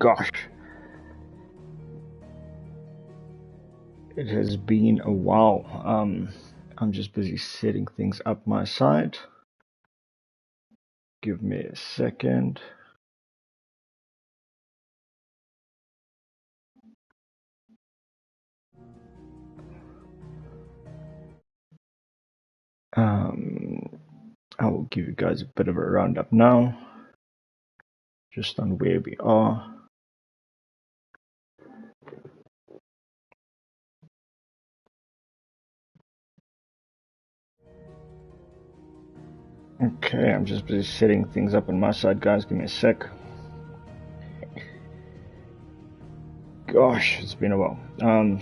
Gosh, it has been a while. I'm just busy setting things up my side. Give me a second. I will give you guys a bit of a roundup now, just on where we are. Okay, I'm just busy setting things up on my side, guys. Give me a sec. Gosh, it's been a while.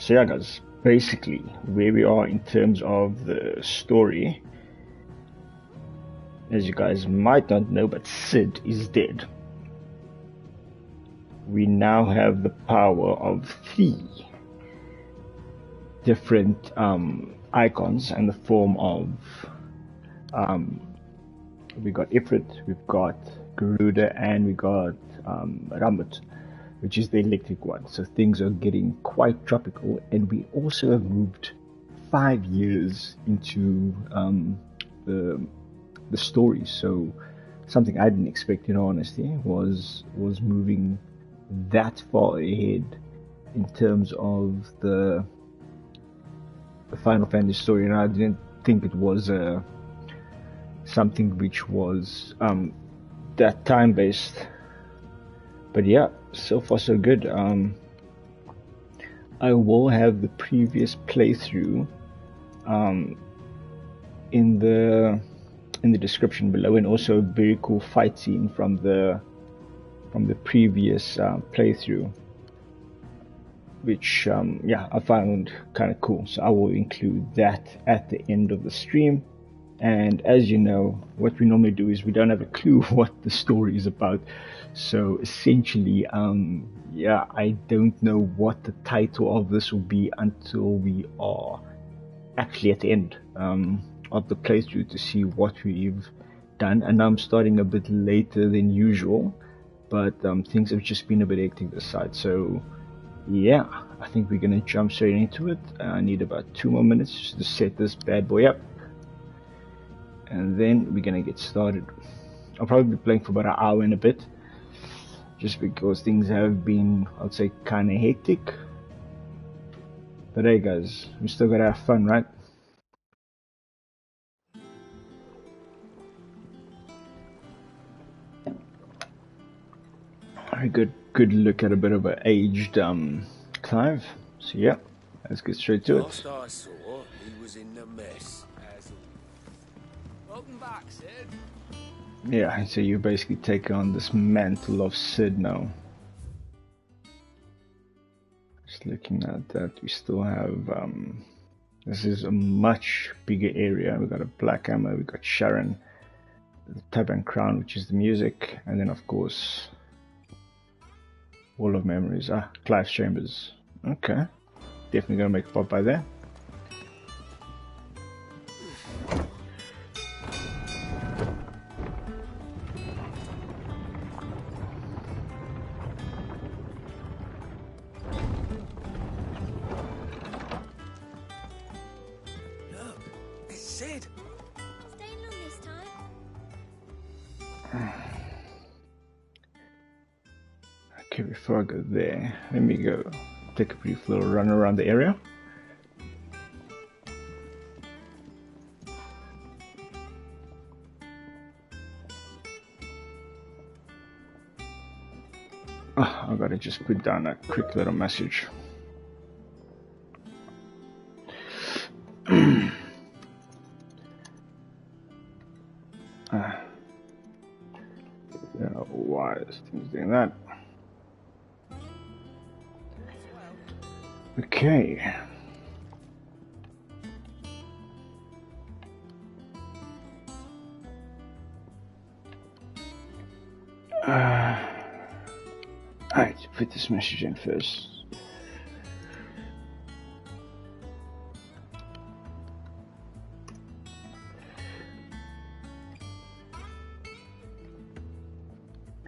So yeah, guys, basically where we are in terms of the story, as you guys might not know, but Sid is dead. We now have the power of 3 different icons in the form of we got Ifrit, we've got Garuda, and we got Ramut, which is the electric one. So things are getting quite tropical, and we also have moved 5 years into the story. So something I didn't expect, in all honesty, was moving that far ahead in terms of the Final Fantasy story, and I didn't think it was something which was that time based. But yeah, so far so good. I will have the previous playthrough in the description below, and also a very cool fight scene from the previous playthrough, which yeah, I found kind of cool. So I will include that at the end of the stream. And as you know, what we normally do is we don't have a clue what the story is about. So essentially, yeah, I don't know what the title of this will be until we are actually at the end of the playthrough to see what we've done. And I'm starting a bit later than usual, but things have just been a bit hectic this side. So yeah, I think we're gonna jump straight into it. I need about 2 more minutes just to set this bad boy up, and then we're gonna get started. I'll probably be playing for about an hour and a bit, just because things have been, I'd say, kind of hectic. But hey guys, we still gotta have fun, right? Alright, good look at a bit of an aged Clive. So yeah, let's get straight to it. Last I saw, he was in a mess. Welcome back, Sid. Yeah, so you basically take on this mantle of Sid now. Just looking at that, we still have this is a much bigger area. We got a Black Hammer, we got Sharon, the Typhon Crown, which is the music, and then of course Wall of Memories. Clive's Chambers. Okay, definitely gonna make a pop by there. Look, it's Sid. Staying long this time? Okay, before I go there, let me go take a brief little run around the area. I gotta just put down a quick little message. Why is things doing that? Okay. Alright, put this message in first.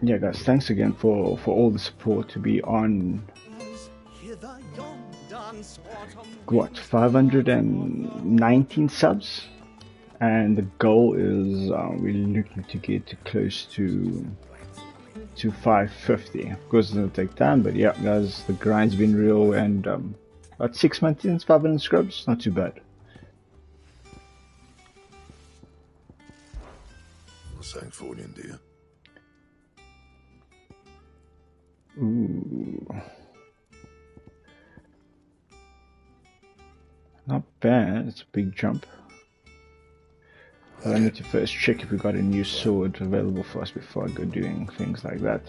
Yeah, guys, thanks again for all the support to be on what 519 subs, and the goal is we're looking to get to close to 550. Of course, it's gonna take time, but yeah, guys, the grind's been real, and about 6 months in, 500 scrubs, not too bad. Something for you, dear. Ooh. Not bad, it's a big jump. But I need to first check if we got a new sword available for us before I go doing things like that.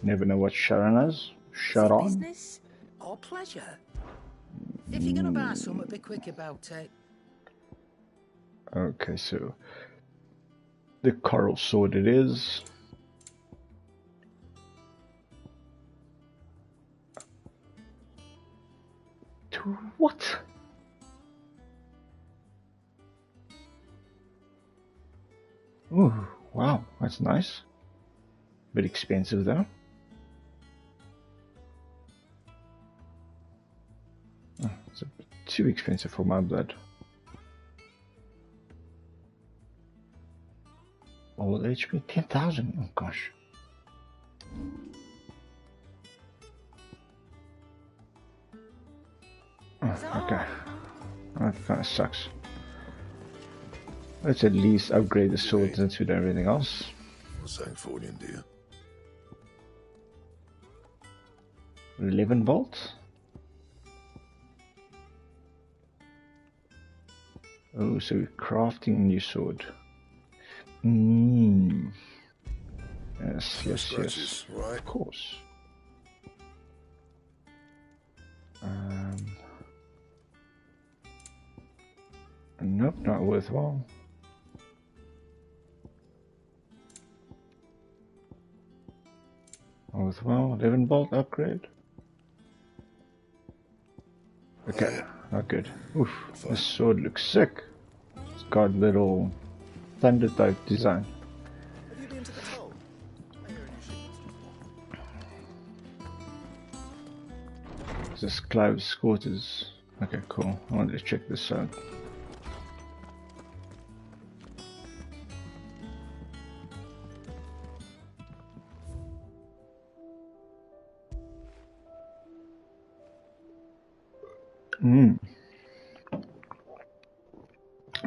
Never know what Sharon has. Sharon? Business or pleasure? If you're gonna buy something, be quick about it. Okay, so the coral sword it is. What? Ooh, wow, that's nice. Bit expensive though. Oh, it's a bit too expensive for my blood. All HP 10,000. Oh gosh. Oh, okay. That kind of sucks. Let's at least upgrade the sword since we do everything else. Something for you, dear. 11 volts. Oh, so we're crafting a new sword. Yes, yes, yes. Right. Of course. Nope, not worthwhile. Not worthwhile. 11 bolt upgrade. Okay, not good. Oof, this sword looks sick. It's got little thunder type design. Have you been to the toll? I heard you should. This is Clive's quarters. Okay, cool. I wanted to check this out.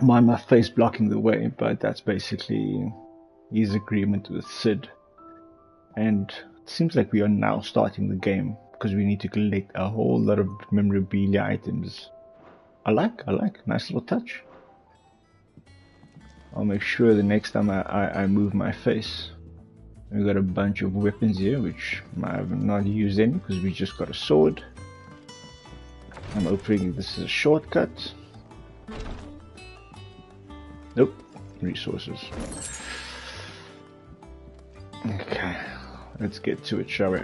My face blocking the way, but that's basically his agreement with Sid. And it seems like we are now starting the game because we need to collect a whole lot of memorabilia items. I like, nice little touch. I'll make sure the next time I move my face. We got a bunch of weapons here, which I have not used any because we just got a sword. I'm hoping this is a shortcut. Nope, resources. Okay, let's get to it, shall we?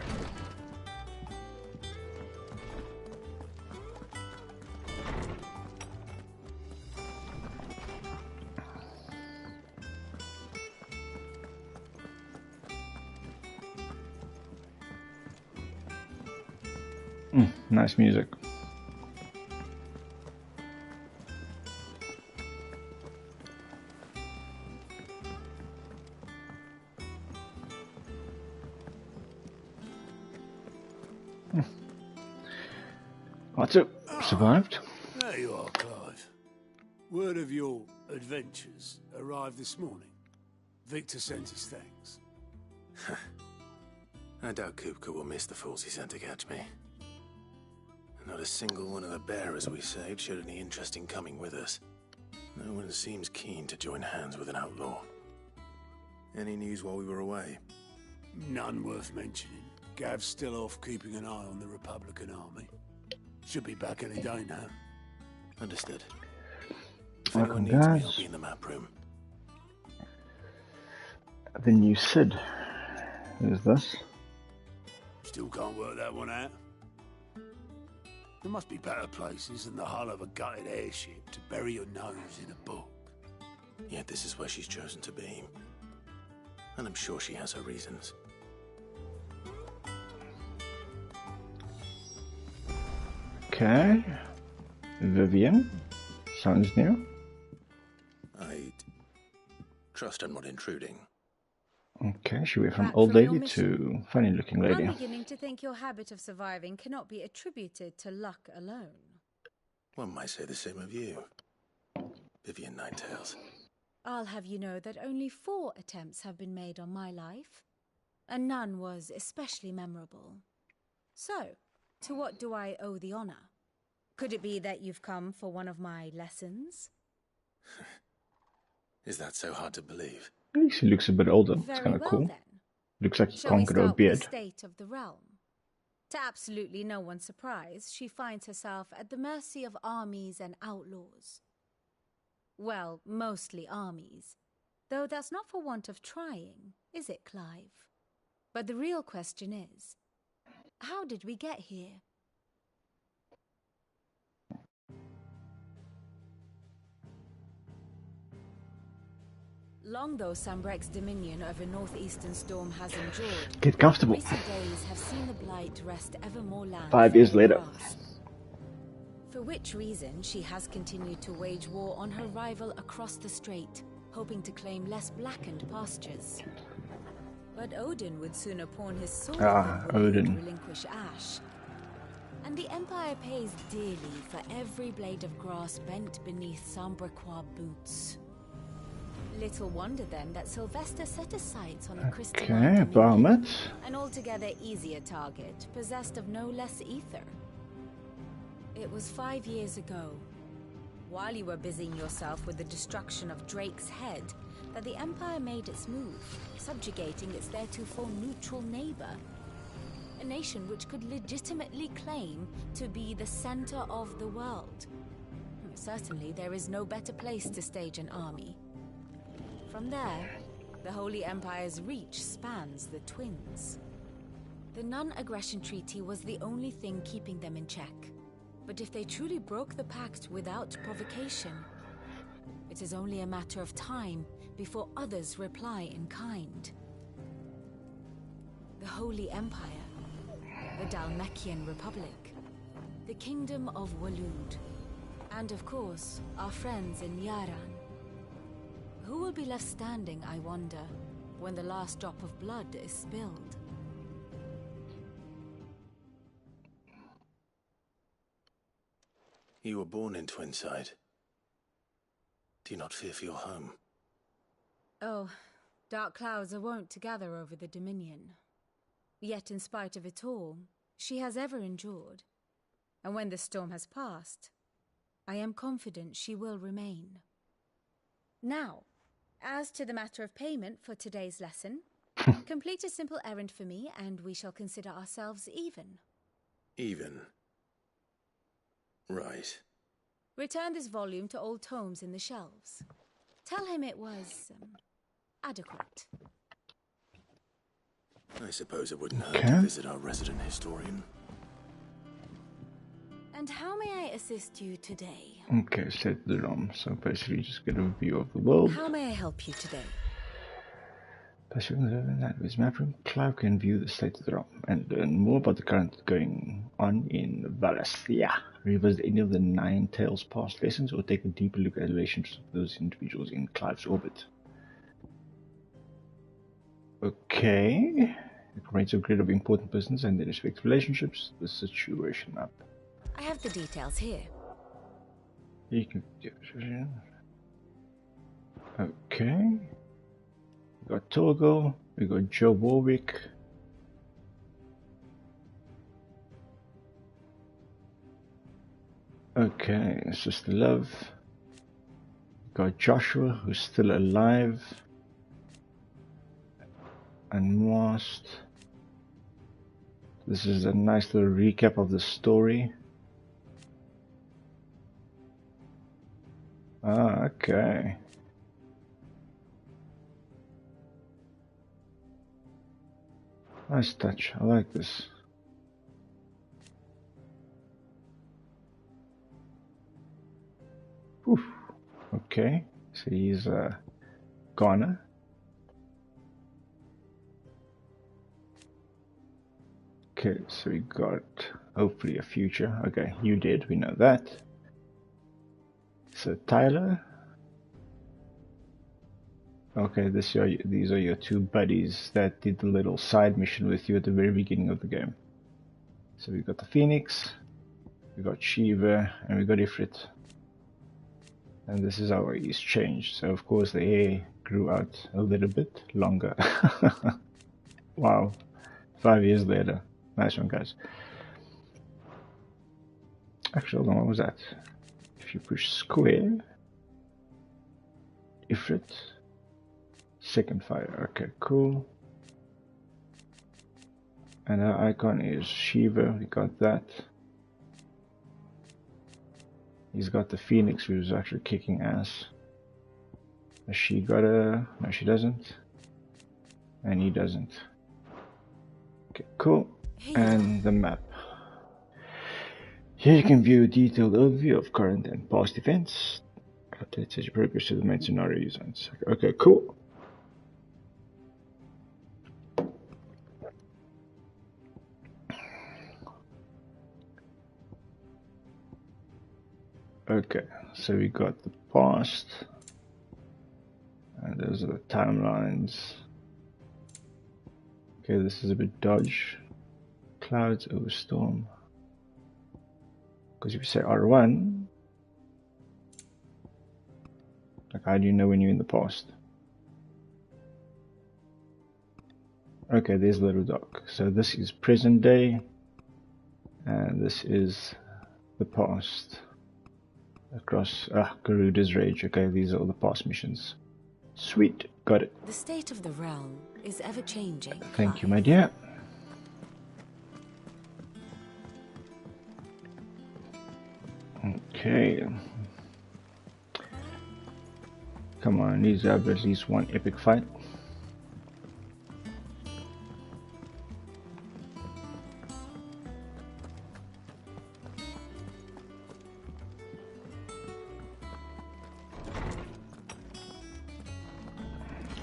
Nice music. What's up? Survived? There you are, Clive. Word of your adventures arrived this morning. Victor sent his thanks. I doubt Kupka will miss the fools he sent to catch me. Not a single one of the bearers we saved showed any interest in coming with us. No one seems keen to join hands with an outlaw. Any news while we were away? None worth mentioning. Gav's still off keeping an eye on the Republican army. Should be back any day now. Understood. If Welcome, anyone needs me, guys. I'll be in the map room. The new Sid. Who's this? Still can't work that one out. There must be better places than the hull of a gutted airship to bury your nose in a book. Yet this is where she's chosen to be. And I'm sure she has her reasons. Okay. Vivian. Sounds new. I trust I'm not intruding. Okay, she went from Back old from your lady mission? to funny looking lady. I'm beginning to think your habit of surviving cannot be attributed to luck alone. One might say the same of you, Vivian Ninetails. I'll have you know that only 4 attempts have been made on my life, and none was especially memorable. So, to what do I owe the honor? Could it be that you've come for one of my lessons? Is that so hard to believe? At least he looks a bit older. It's Very kind of well cool. then. Looks like he Shall we can't grow a start with beard. the state of the realm? To absolutely no one's surprise, she finds herself at the mercy of armies and outlaws. Well, mostly armies. Though that's not for want of trying, is it, Clive? But the real question is, how did we get here? Long though Sambrek's dominion over northeastern Storm has endured, Get comfortable. recent days have seen the blight wrest ever more land 5 from years her later. grasp. For which reason she has continued to wage war on her rival across the strait, hoping to claim less blackened pastures. But Odin would sooner pawn his sword than Odin. relinquish Ash. And the Empire pays dearly for every blade of grass bent beneath Sambrequois boots. Little wonder then that Sylvester set his sights on a crystalline Okay, dominion, Bahamut. an altogether easier target, possessed of no less ether. It was 5 years ago, while you were busying yourself with the destruction of Drake's head, that the Empire made its move, subjugating its theretofore neutral neighbor. A nation which could legitimately claim to be the center of the world. Certainly, there is no better place to stage an army. From there, the Holy Empire's reach spans the Twins. The non-aggression treaty was the only thing keeping them in check. But if they truly broke the pact without provocation, it is only a matter of time before others reply in kind. The Holy Empire, the Dalmekian Republic, the Kingdom of Waloed, and of course, our friends in Yaran. Who will be left standing, I wonder, when the last drop of blood is spilled? You were born in Twinside. Do you not fear for your home? Oh, dark clouds are wont to gather over the Dominion. Yet in spite of it all, she has ever endured. And when the storm has passed, I am confident she will remain. Now, as to the matter of payment for today's lesson, complete a simple errand for me and we shall consider ourselves even. Even? Right. Return this volume to old tomes in the shelves. Tell him it was adequate. I suppose it wouldn't hurt Okay. to visit our resident historian. And how may I assist you today? Okay, set the ROM. So basically just get a view of the world. How may I help you today? Pursuing that with map room, Clive can view the state of the ROM and learn more about the current going on in Valencia. Revisit any of the Nine Tails past lessons or take a deeper look at the relationships of those individuals in Clive's orbit. Okay. It creates a grid of important persons and their respective relationships. The situation up. I have the details here. You can. Okay. We got Torgal. We got Joe Warwick. Okay, Sister Love. We got Joshua, who's still alive. Unmasked. This is a nice little recap of the story. Ah, okay. Nice touch. I like this. Oof. Okay. So he's Ghana. Okay, so we got hopefully a future. Okay, you did, we know that. So Tyler. Okay, these are your two buddies that did the little side mission with you at the very beginning of the game. So we got the Phoenix, we got Shiva, and we got Ifrit. And this is how he's changed. So of course the hair grew out a little bit longer. Wow, 5 years later. Nice one, guys. Actually, hold on, what was that? If you push square, Ifrit, second fire. Okay, cool. And our icon is Shiva, we got that. He's got the Phoenix, who's actually kicking ass. Has she got a... No, she doesn't. And he doesn't. Okay, cool. And the map. Here you can view a detailed overview of current and past events. Updates as you progress to the main scenario zones. Okay, cool. Okay, so we got the past. And those are the timelines. Okay, this is a bit dodge. Clouds over storm. Because if you say R1, like how do you know when you're in the past? Okay, there's Little Dog. So this is present day, and this is the past. Across Garuda's Rage. Okay, these are all the past missions. Sweet, got it. The state of the realm is ever changing. Thank you, my dear. Okay. Come on, needs to have at least one epic fight.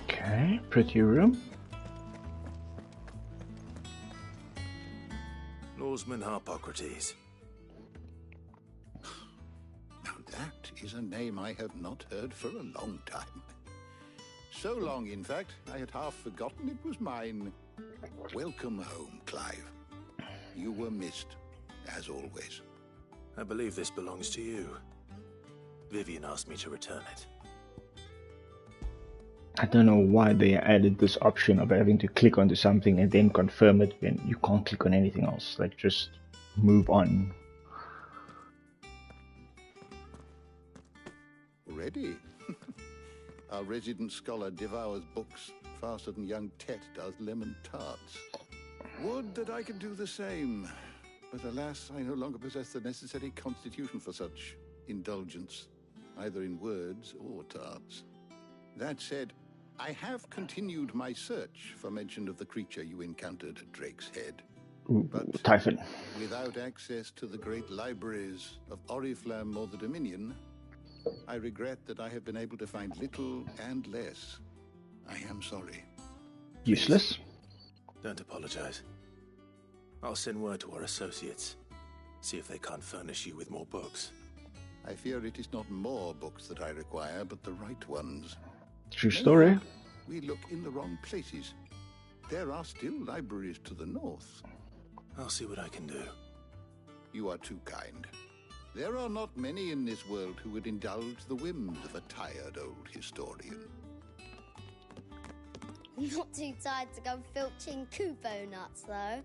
Okay, pretty room. Norseman Harpocrates. That is a name I have not heard for a long time. So long, in fact, I had half forgotten it was mine. Welcome home, Clive. You were missed, as always. I believe this belongs to you. Vivian asked me to return it. I don't know why they added this option of having to click onto something and then confirm it when you can't click on anything else. Like, just move on. Ready? Our resident scholar devours books faster than young Tet does lemon tarts. Would that I could do the same. But alas, I no longer possess the necessary constitution for such indulgence, either in words or tarts. That said, I have continued my search for mention of the creature you encountered at Drake's Head. But Typhon. Without access to the great libraries of Oriflamme or the Dominion, I regret that I have been able to find little and less. I am sorry. Useless. Don't apologize. I'll send word to our associates. See if they can't furnish you with more books. I fear it is not more books that I require, but the right ones. True story. We look in the wrong places. There are still libraries to the north. I'll see what I can do. You are too kind. There are not many in this world who would indulge the whims of a tired old historian. Not too tired to go filching Kupo nuts, though.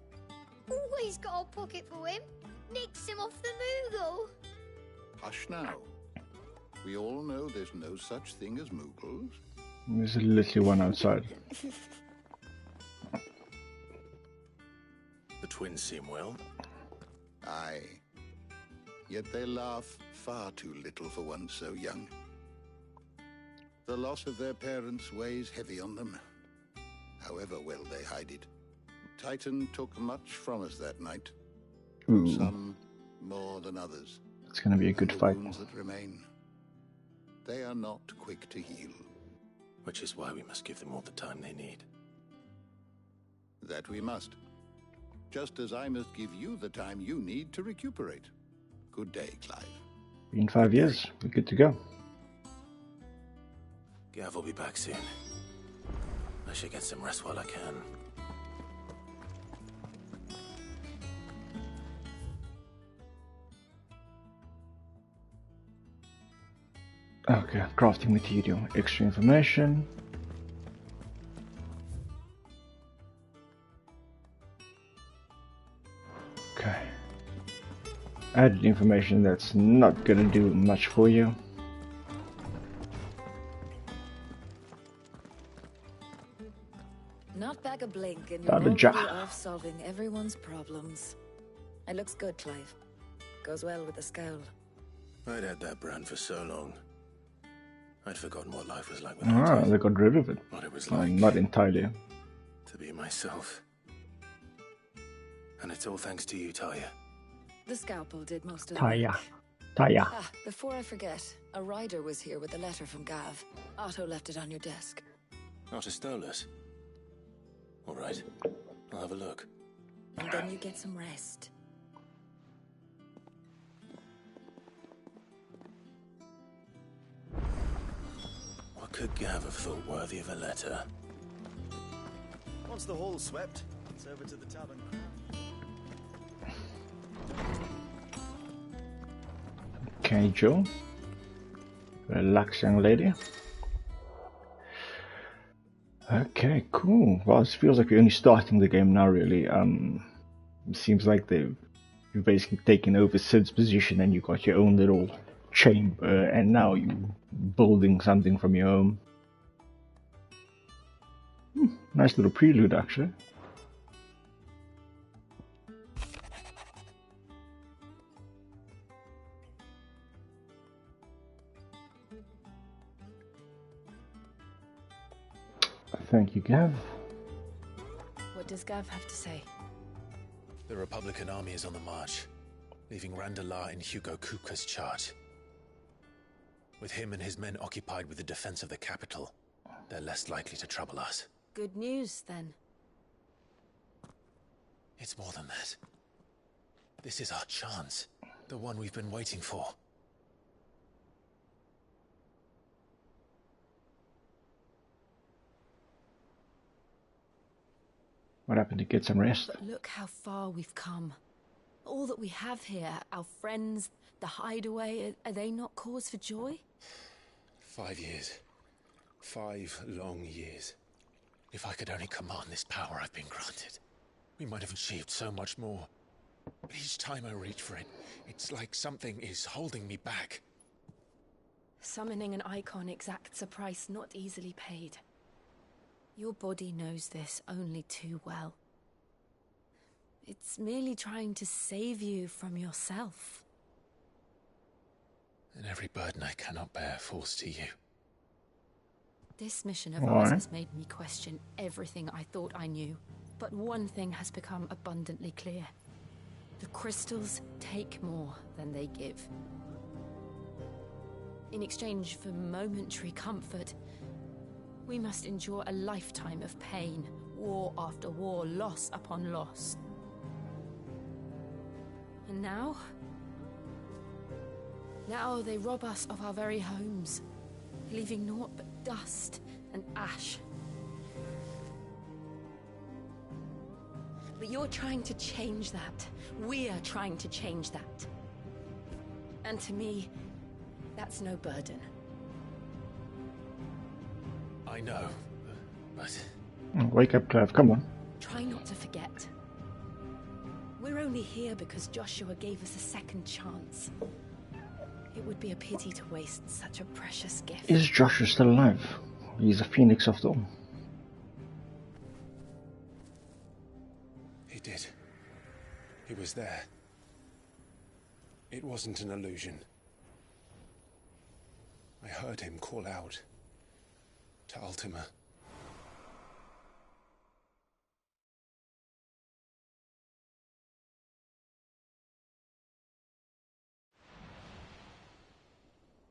Always got a pocket for him. Nicks him off the Moogle. Hush now. We all know there's no such thing as Moogles. There's a little one outside. The twins seem well. Aye. Yet they laugh far too little for one so young. The loss of their parents weighs heavy on them, however well they hide it. Titan took much from us that night. Ooh. Some more than others. It's gonna be a good The fight. wounds that remain, they are not quick to heal. Which is why we must give them all the time they need. That we must. just as I must give you the time you need to recuperate. Good day, Clive. In 5 years, we're good to go. Gav will be back soon. I should get some rest while I can. Okay, crafting material, extra information. Okay. Added information that's not gonna do much for you. Not back a blink and Not a you're job. already off solving everyone's problems. It looks good, Clive. Goes well with the scowl. I'd had that brand for so long. I'd forgotten what life was like without Ah, it. they got rid of it. What it was like Not entirely. to be myself. And it's all thanks to you, Talia. The scalpel did most of the Taya. work. Taya. Ah, before I forget, a rider was here with a letter from Gav. Otto left it on your desk. Not a stolus. All right, I'll have a look. And then you get some rest. What could Gav have thought worthy of a letter? Once the hall's swept, it's over to the tavern. Okay, Joe. Relax, young lady. Okay, cool. Well, it feels like we're only starting the game now, really. It seems like you've basically taken over Sid's position and you got your own little chamber, and now you're building something from your own. Nice little prelude, actually. Thank you, Gav. What does Gav have to say? The Republican army is on the march, leaving Randalar in Hugo Kupka's charge. With him and his men occupied with the defense of the capital, they're less likely to trouble us. Good news, then. It's more than that. This is our chance, the one we've been waiting for. What happened to get some rest? But look how far we've come. All that we have here, our friends, the hideaway, are they not cause for joy? 5 years. 5 long years. If I could only command this power I've been granted, we might have achieved so much more. But each time I reach for it, it's like something is holding me back. Summoning an icon exacts a price not easily paid. Your body knows this only too well. It's merely trying to save you from yourself. And every burden I cannot bear falls to you. This mission of ours has made me question everything I thought I knew. But one thing has become abundantly clear. The crystals take more than they give. In exchange for momentary comfort, we must endure a lifetime of pain, war after war, loss upon loss. And now? Now they rob us of our very homes, leaving naught but dust and ash. But you're trying to change that. We're trying to change that. And to me, that's no burden. I know, but... Wake up, Clive, come on. Try not to forget. We're only here because Joshua gave us a second chance. It would be a pity to waste such a precious gift. Is Joshua still alive? He's a phoenix after all. He did. He was there. It wasn't an illusion. I heard him call out to Ultima.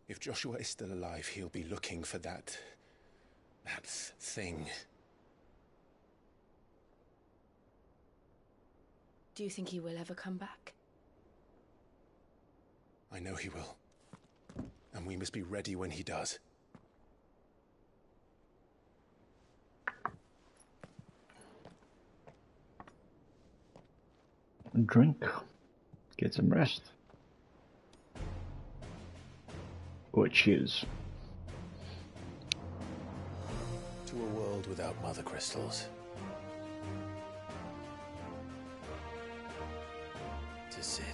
If Joshua is still alive, he'll be looking for that thing. Do you think he will ever come back? I know he will. And we must be ready when he does. Drink. Get some rest. Or cheers. To a world without mother crystals. To Sid.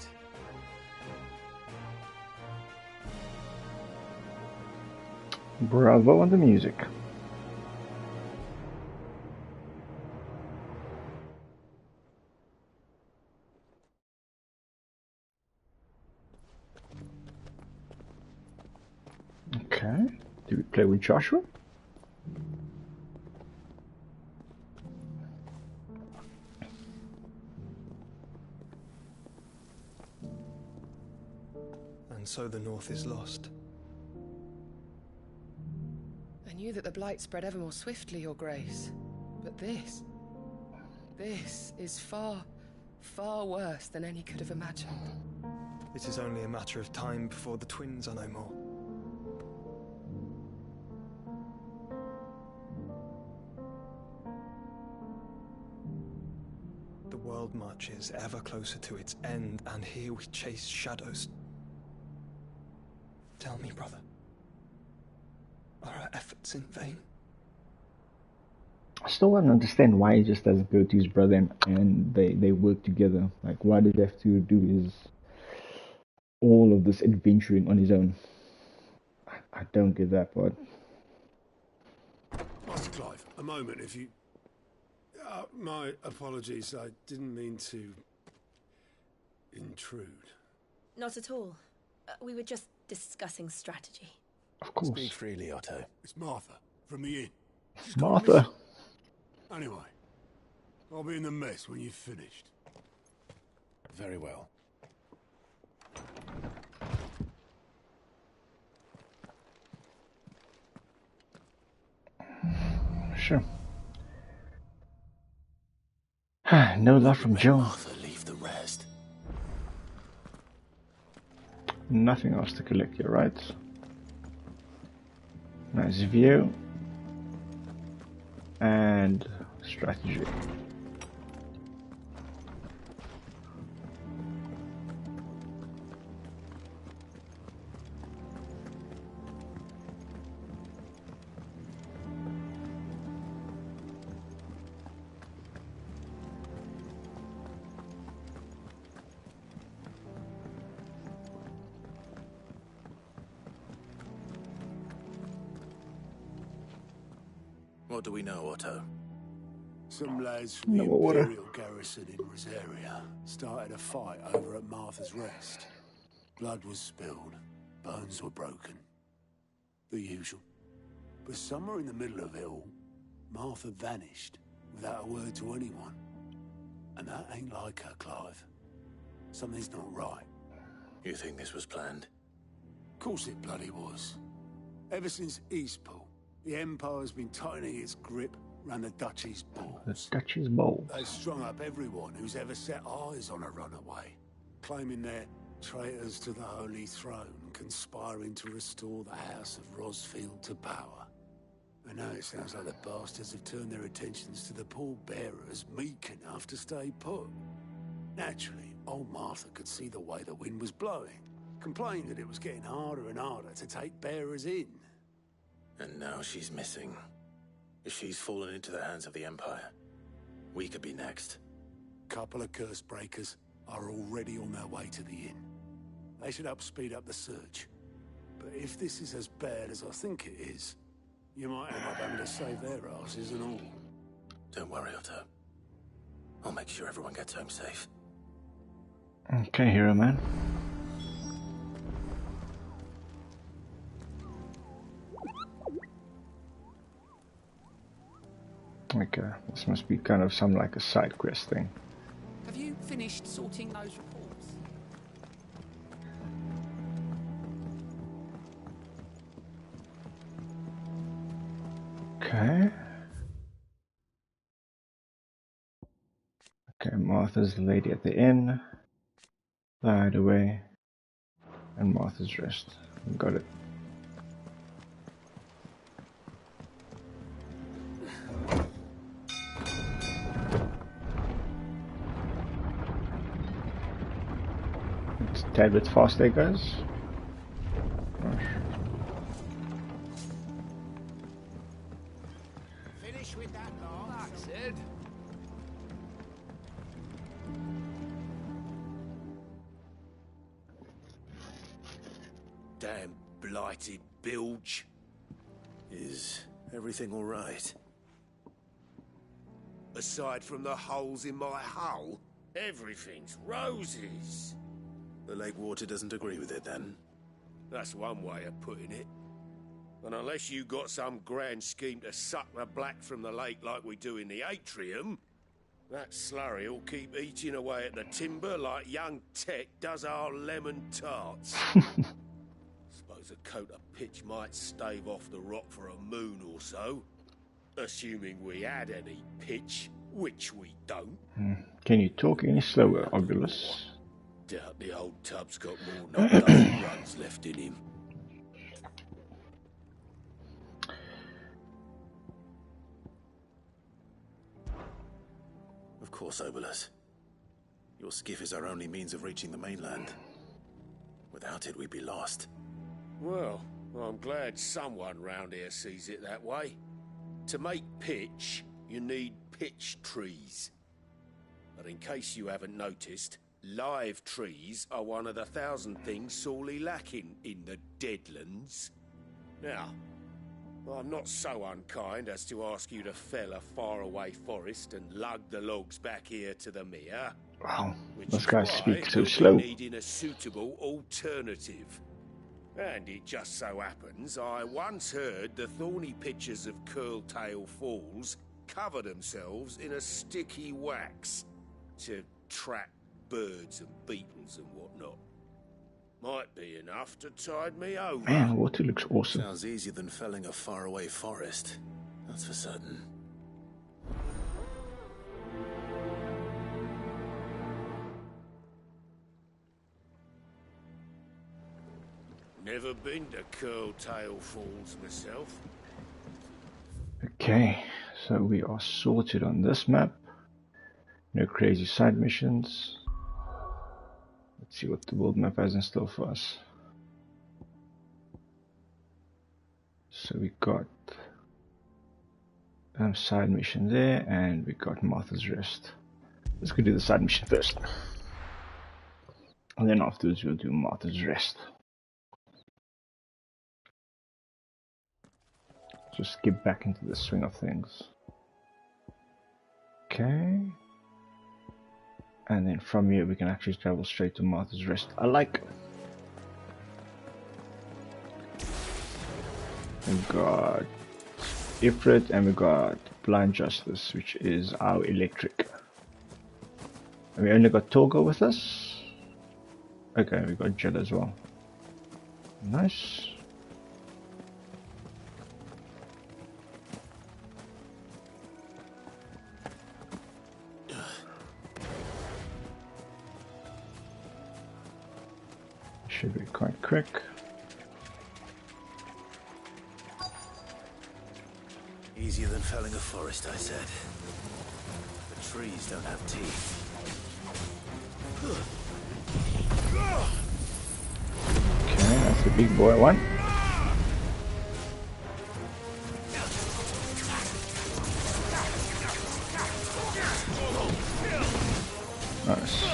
Bravo on the music. Okay. Do we play with Joshua? And so the North is lost. I knew that the blight spread ever more swiftly, Your Grace. But this is far, far worse than any could have imagined. It is only a matter of time before the twins are no more. The world marches ever closer to its end, and here we chase shadows. Tell me, brother, are our efforts in vain? I still don't understand why he just doesn't go to his brother and they work together. Like, why does he have to do all of this adventuring on his own? I don't get that part. Master Clive, a moment, if you... my apologies, I didn't mean to... intrude. Not at all. We were just discussing strategy. Of course. Speak freely, Otto. It's Martha, from the inn. Martha. Anyway, I'll be in the mess when you've finished. Very well. Sure. No love from Joe. Martha, leave the rest. Nothing else to collect here, right? Nice view. And strategy. What do we know, Otto? Some lads from the Imperial garrison in Rosaria started a fight over at Martha's Rest. Blood was spilled, bones were broken. The usual. But somewhere in the middle of it all, Martha vanished without a word to anyone. And that ain't like her, Clive. Something's not right. You think this was planned? Of course it bloody was. Ever since Eastpool, the Empire's been tightening its grip around the Duchy's balls. The Duchy's balls. They've strung up everyone who's ever set eyes on a runaway, claiming they're traitors to the Holy Throne, conspiring to restore the House of Rosfield to power. And now it sounds like the bastards have turned their attentions to the pallbearers meek enough to stay put. Naturally, old Martha could see the way the wind was blowing, complained that it was getting harder and harder to take bearers in. And now she's missing. If she's fallen into the hands of the Empire, we could be next. Couple of curse breakers are already on their way to the inn. They should help speed up the search. But if this is as bad as I think it is, you might end up having to save their asses and all. Don't worry, Otto. I'll make sure everyone gets home safe. Okay, hero man. Okay, this must be kind of some like a side quest thing. Have you finished sorting those reports? Okay. Okay, Martha's the lady at the inn. The hideaway. And Martha's Rest. Got it. It's a tad bit fast there, guys. Finish with that long, I said. Damn blighted bilge. Is everything all right? Aside from the holes in my hull, everything's roses. The lake water doesn't agree with it, then? That's one way of putting it. And unless you got some grand scheme to suck the black from the lake like we do in the atrium, that slurry will keep eating away at the timber like young Tech does our lemon tarts. Suppose a coat of pitch might stave off the rock for a moon or so. Assuming we had any pitch, which we don't. Can you talk any slower, Oculus? Doubt the old tub's got more than a dozen runs left in him. Of course, Obolus. Your skiff is our only means of reaching the mainland. Without it, we'd be lost. Well, I'm glad someone round here sees it that way. To make pitch, you need pitch trees. But in case you haven't noticed, live trees are one of the 1,000 things sorely lacking in the Deadlands. Now, I'm not so unkind as to ask you to fell a faraway forest and lug the logs back here to the mere. Wow, which those is guys why speak so you'll be slow. needing a suitable alternative. And it just so happens I once heard the thorny pitchers of Curltail Falls cover themselves in a sticky wax to trap birds and beetles and whatnot. Might be enough to tide me over. Man, water looks awesome. Sounds easier than felling a faraway forest. That's for certain. Never been to Curltail Falls myself. Okay, so we are sorted on this map. No crazy side missions. Let's see what the world map has in store for us. So we got side mission there, and we got Martha's Rest. Let's go do the side mission first. And then afterwards we'll do Martha's Rest. Just get back into the swing of things. Okay. And then from here we can actually travel straight to Martha's Rest. I like. We got Ifrit and we got Blind Justice, which is our electric. And we only got Torgo with us. Okay, we got Jet as well. Nice. Should be quite quick. Easier than felling a forest, I said. The trees don't have teeth. Okay, that's the big boy one. Nice.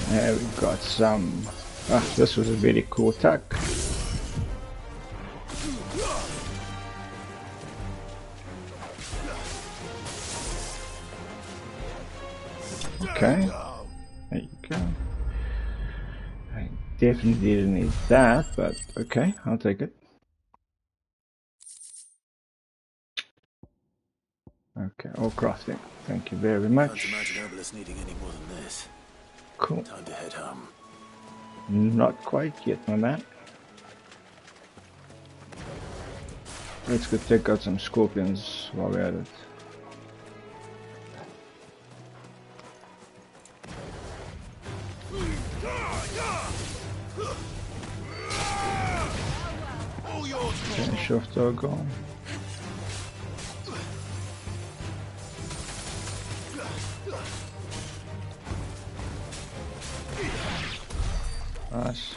There we got some. This was a very cool attack. Okay, there you go. I definitely didn't need that, but okay, I'll take it. Okay, all crafting. Thank you very much. Can't imagine Obolus needing any more than this. Cool. Time to head home. Not quite yet, my man. Let's go take out some scorpions while we're at it. Finish off the goal. Nice.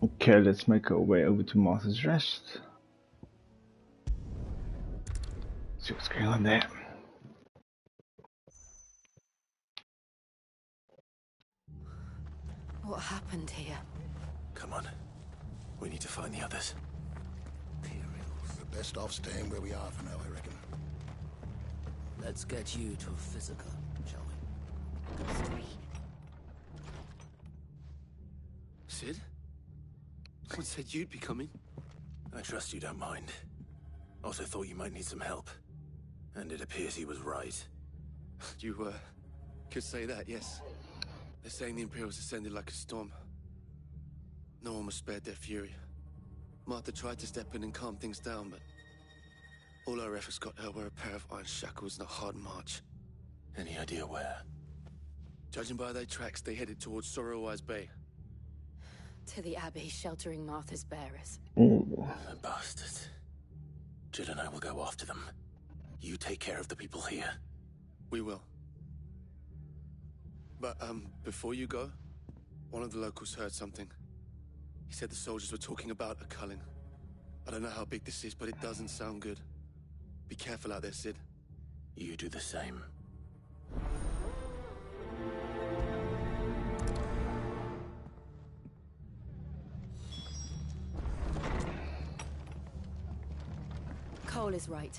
Okay, let's make our way over to Martha's Rest. See what's going on there. What happened here? Come on. We need to find the others. We're best off staying where we are for now, I reckon. Let's get you to physical, shall we? Sid? Someone said you'd be coming. I trust you don't mind. Also thought you might need some help. And it appears he was right. You, could say that, yes. They're saying the Imperials ascended like a storm. No one was spared their fury. Martha tried to step in and calm things down, but all our efforts got her were a pair of iron shackles and a hard march. Any idea where? Judging by their tracks, they headed towards Sorrowwise Bay. To the Abbey sheltering Martha's bearers. Ooh. The bastards. Jill and I will go after them. You take care of the people here. We will. But, before you go, one of the locals heard something. He said the soldiers were talking about a culling. I don't know how big this is, but it doesn't sound good. Be careful out there, Sid. You do the same. Cole is right.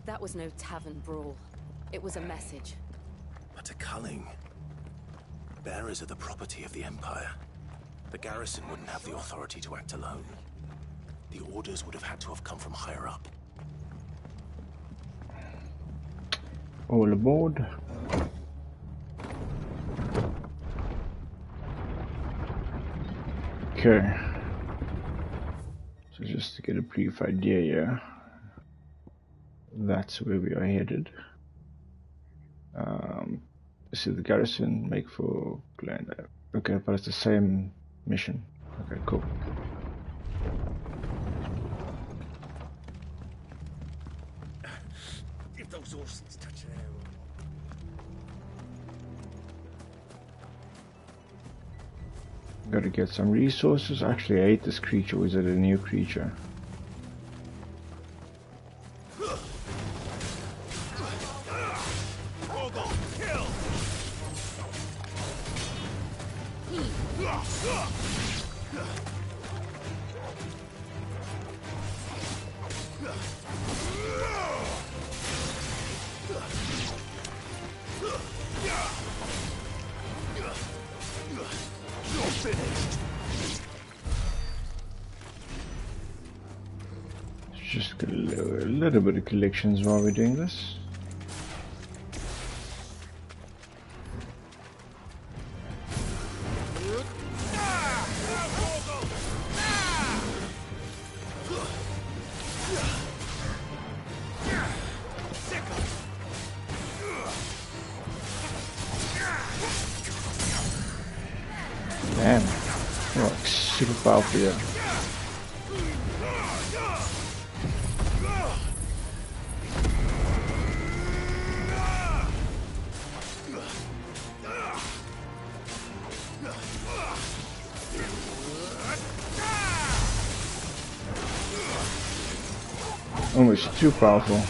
That was no tavern brawl. It was a message. But a culling. Bearers are the property of the Empire. The garrison wouldn't have the authority to act alone. The orders would have had to have come from higher up. All aboard. Okay. So just to get a brief idea here, that's where we are headed. This is the garrison, make for land. Okay, but it's the same mission. Okay, cool. If those horses touch an arrow. Gotta get some resources. Actually, I hate this creature. Is it a new creature? Just get a little bit of collections while we're doing this. Damn, you're like super powerful here. Almost too powerful.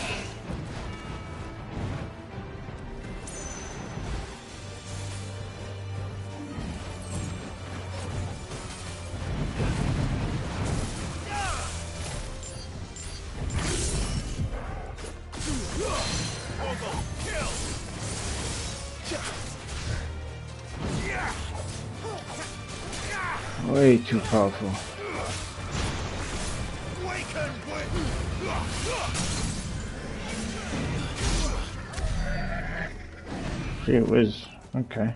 Way too powerful. Gee whiz. Okay.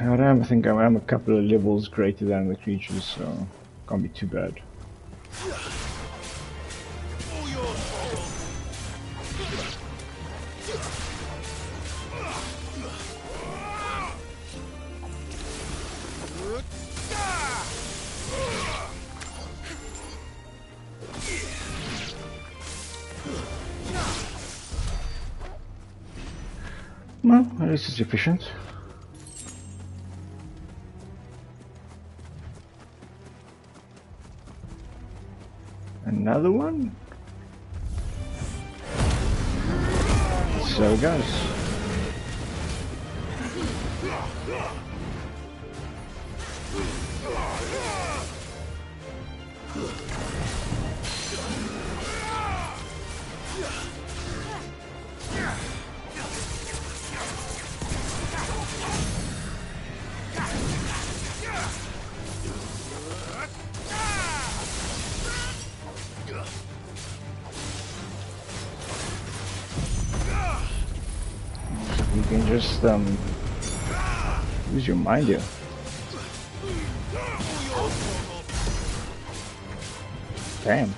I think I am a couple of levels greater than the creatures, so can't be too bad. Well, at least it's efficient. Another one? So it goes. You can just use your mind here. Damn.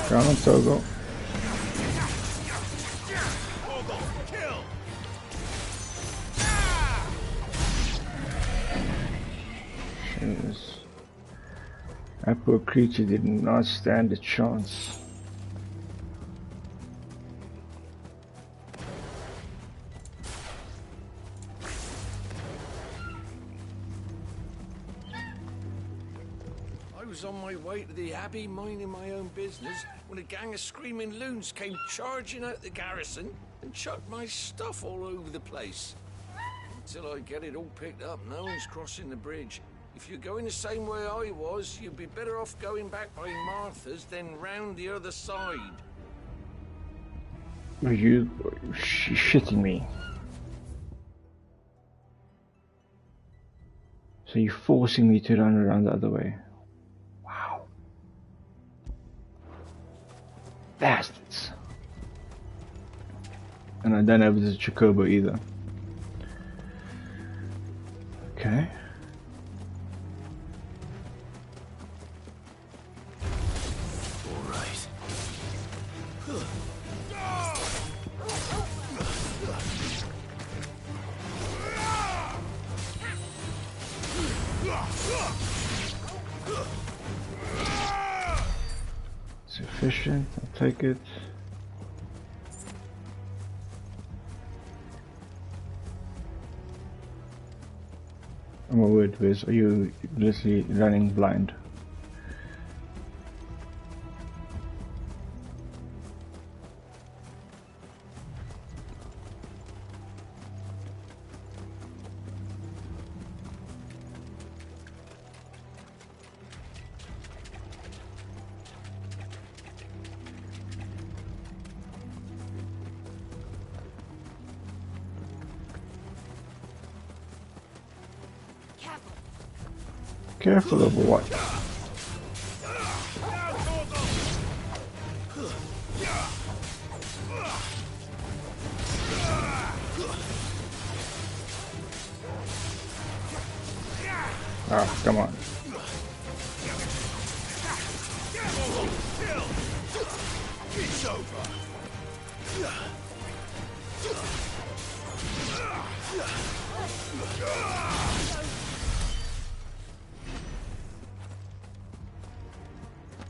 Come on, Togo. That poor creature did not stand a chance. I was on my way to the Abbey, minding my own business, when a gang of screaming loons came charging out the garrison and chucked my stuff all over the place. Until I get it all picked up, no one's crossing the bridge. If you're going the same way I was, you'd be better off going back by Martha's than round the other side. Are you shitting me? So you're forcing me to run around the other way? Wow. Bastards. And I don't have the Chocobo either. Okay. Sufficient, I'll take it. I'm a word, Wiz. Are you literally running blind? Careful of what? Ah, come on. It's over.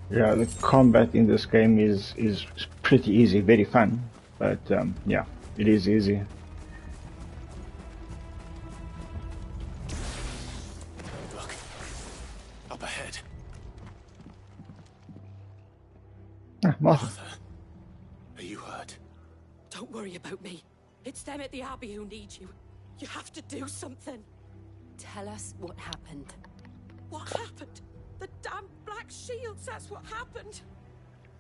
Yeah, the combat in this game is pretty easy, very fun, but yeah, it is easy. Look, up ahead. Ah, Martha. Are you hurt? Don't worry about me. It's them at the Abbey who need you. You have to do something. Tell us what happened. What happened? The damn Black Shields, that's what happened.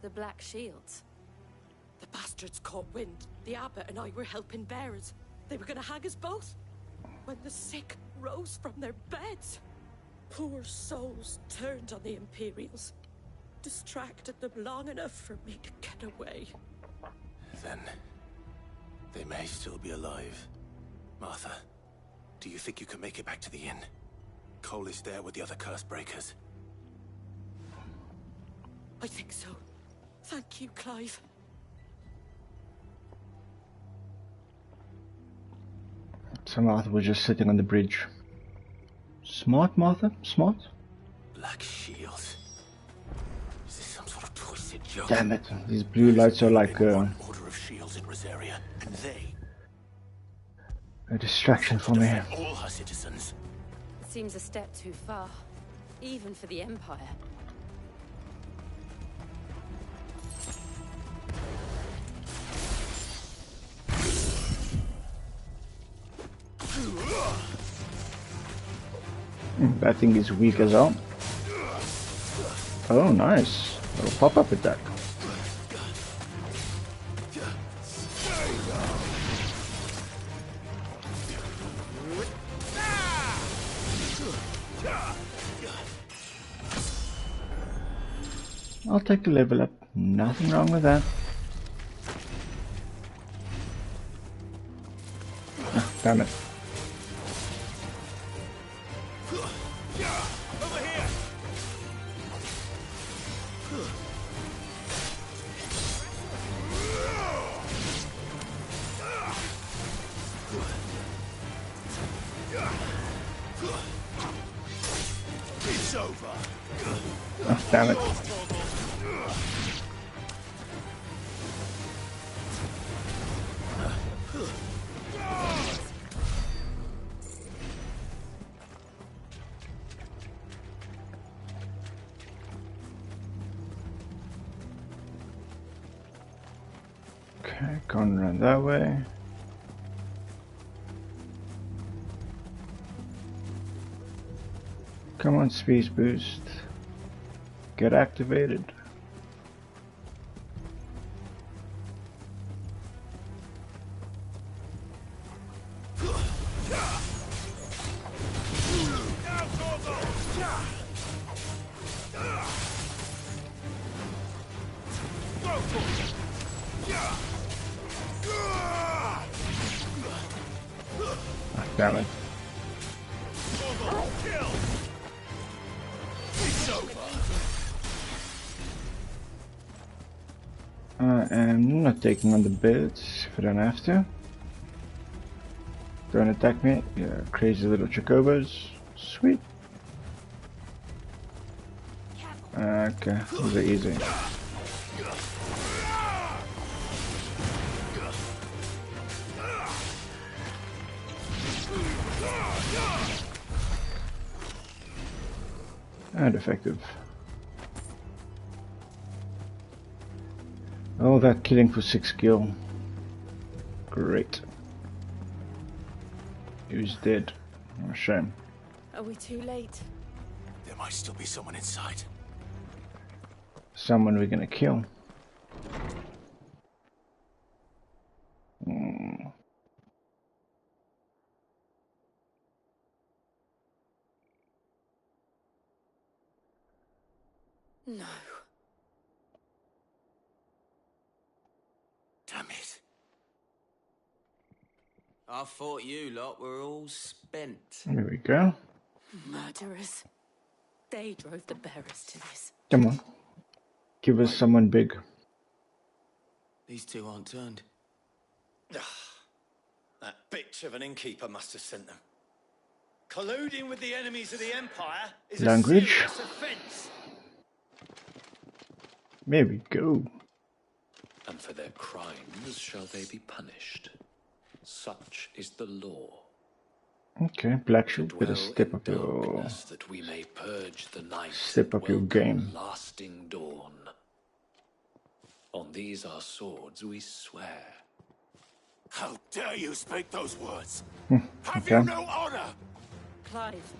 The Black Shields? The bastards caught wind. The abbot and I were helping bearers. They were gonna hang us both. When the sick rose from their beds, poor souls turned on the Imperials. Distracted them long enough for me to get away. Then they may still be alive. Martha, do you think you can make it back to the inn? Cole is there with the other curse breakers. I think so. Thank you, Clive. So Martha was just sitting on the bridge. Smart, Martha? Smart? Black shields. Is this some sort of twisted joke? Damn it. These blue lights are like Order of shields in Rosaria, and they a distraction for me. all her citizens. Seems a step too far, even for the Empire. That thing is weak as hell. Oh, nice. Little pop-up attack. I'll take a level up. Nothing wrong with that. Ah, damn it. It's over. Oh, damn it. Okay, can't run that way. Come on, space boost. Get activated. Ah, damn it. I'm not taking on the bits if I don't have to. Don't attack me, yeah, crazy little chocobos. Sweet. Okay, these are easy. And effective. Oh, that killing for 6 kill. Great. He was dead. Oh, shame. Are we too late? There might still be someone inside. Someone we're gonna kill. No. Damn it. I thought you lot were all spent. There we go. Murderers. They drove the bearers to this. Come on. Give us someone big. These two aren't turned. That bitch of an innkeeper must have sent them. Colluding with the enemies of the Empire is Language. a serious offense. There we go. And for their crimes shall they be punished. Such is the law. Okay, Black Shield, better Dwell step in up your darkness that we may purge the night. step up your and game. welcome lasting dawn. On these our swords we swear. How dare you speak those words? Have Okay. you no honor? Clive.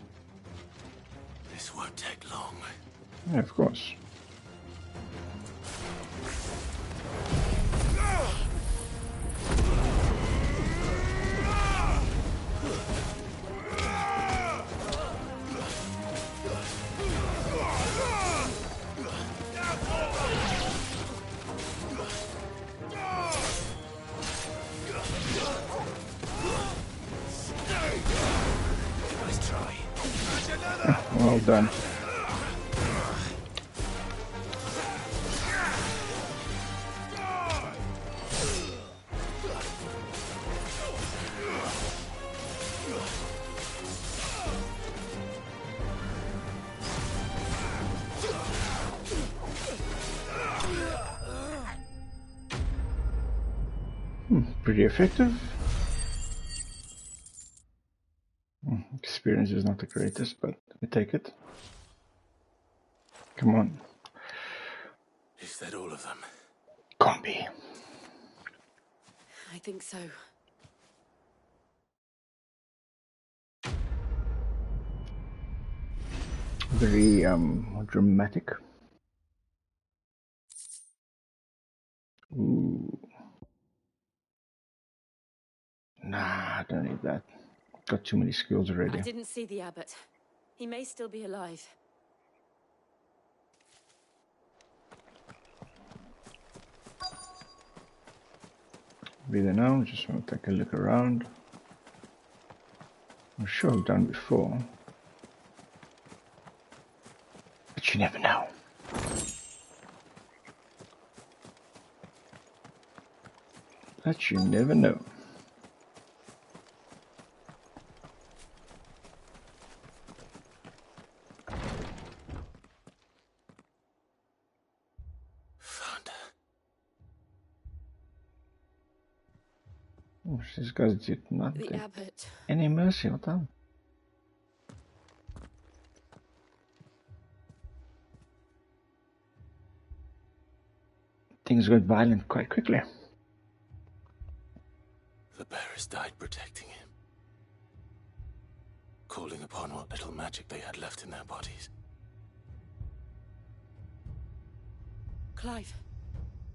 This won't take long. Yeah, of course. Well done. Pretty effective. Experience is not the greatest, but we take it. Come on. Is that all of them? Can't be. I think so. Very dramatic. Ooh. Nah, I don't need that. Got too many skills already. I didn't see the abbot. He may still be alive. Be there now, just want to take a look around. I'm sure I've done before. But you never know. But you never know. Oh, these guys did not take any mercy on them. Things got violent quite quickly. The bearers died protecting him, calling upon what little magic they had left in their bodies. Clive,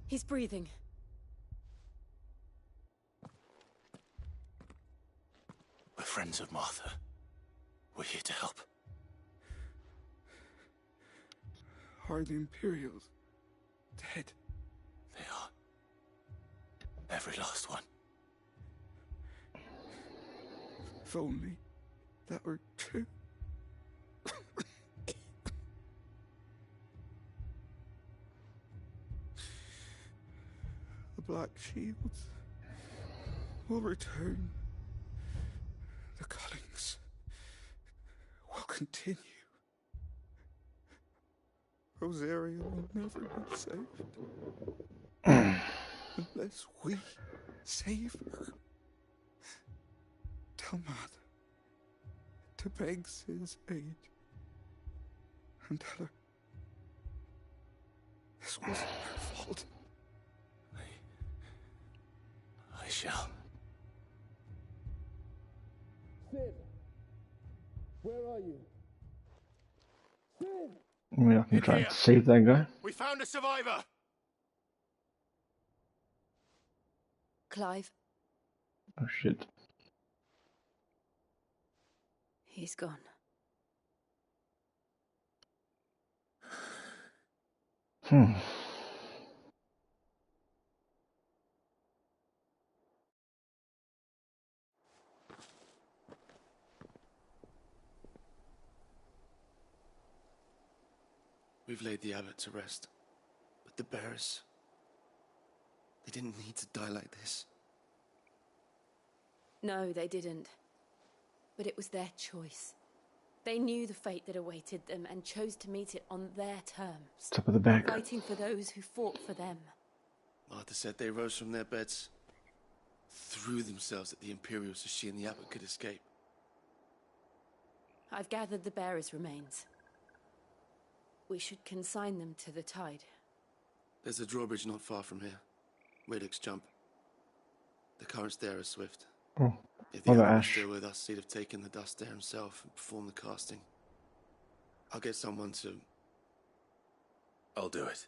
he's breathing. We're friends of Martha. We're here to help. Are the Imperials dead? They are. Every last one. If only that were true. The Black Shields will return. The cuttings will continue. Rosaria will never be saved. Unless we save her. Tell Mother to beg Sid's aid. And tell her this wasn't her fault. I shall. Sid! Where are you? Sid! We're not gonna try to save that guy. We found a survivor! Clive? Oh shit. He's gone. We've laid the abbot to rest. But the bearers... they didn't need to die like this. No, they didn't. But it was their choice. They knew the fate that awaited them and chose to meet it on their terms. Top of the bag. Fighting for those who fought for them. Martha said they rose from their beds, threw themselves at the Imperials so she and the abbot could escape. I've gathered the bearers' remains. We should consign them to the tide. There's a drawbridge not far from here. Radix jump. The currents there are swift. Oh, If the the abbot was ash. still with us, he'd have taken the dust there himself and performed the casting. I'll get someone to... I'll do it.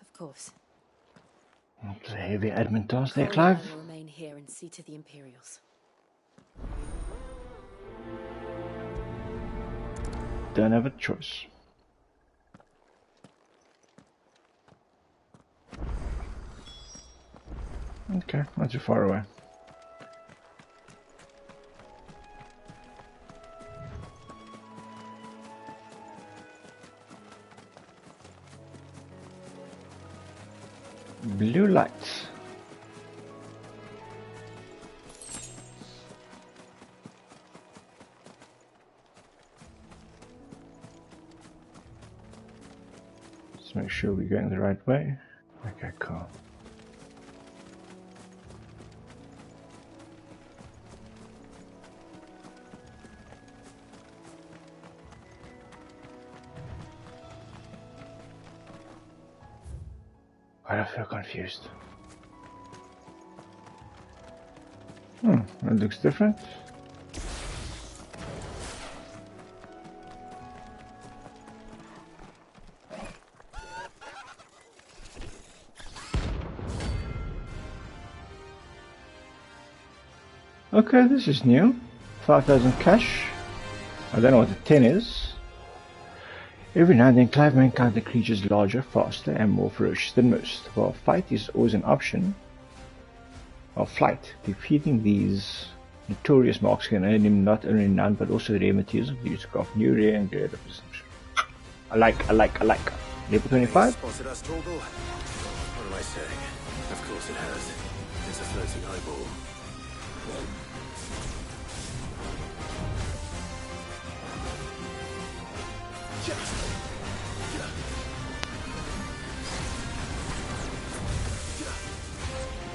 Of course. It's a heavy admin task there, Cole and Clive. I will remain here and see to the Imperials. Don't have a choice. Okay, not too far away. Blue lights. Let's make sure we're going the right way. Okay, cool. I feel confused. That looks different. Okay, this is new. 5,000 cash. I don't know what the 10 is. Every now and then Clive may encounter creatures larger, faster, and more ferocious than most. While fight is always an option, or flight, defeating these notorious marks can earn him not only none but also rare materials of use to craft new rare and greater perception. I like. Level 25? Spotted us, Torgal? What am I saying? Of course it has. It's a floating eyeball.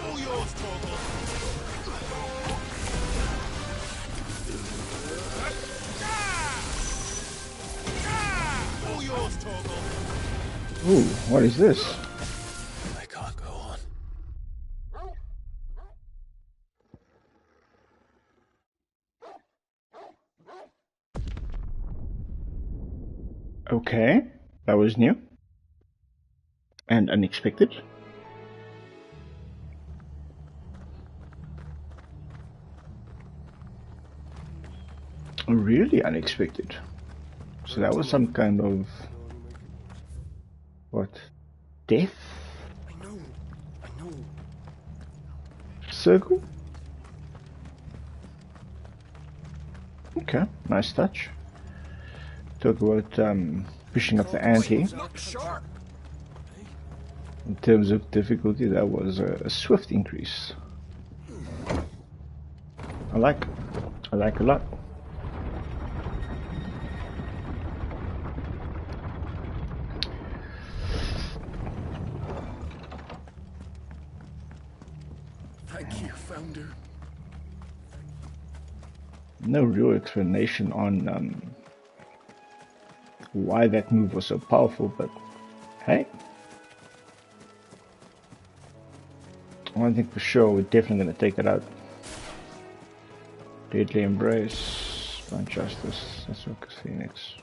All yours, Torgal. All yours, Torgal. Ooh, what is this? I can't go on. Okay, that was new. And unexpected. Really unexpected. So that was some kind of... what? Death? I know. Circle? Okay, nice touch. Talk about pushing up the ante. In terms of difficulty, that was a swift increase. I like a lot. Thank you, Founder. No real explanation on why that move was so powerful, but hey. One thing for sure, we're definitely going to take it out. Deadly Embrace, Blind Justice, that's Focus Phoenix.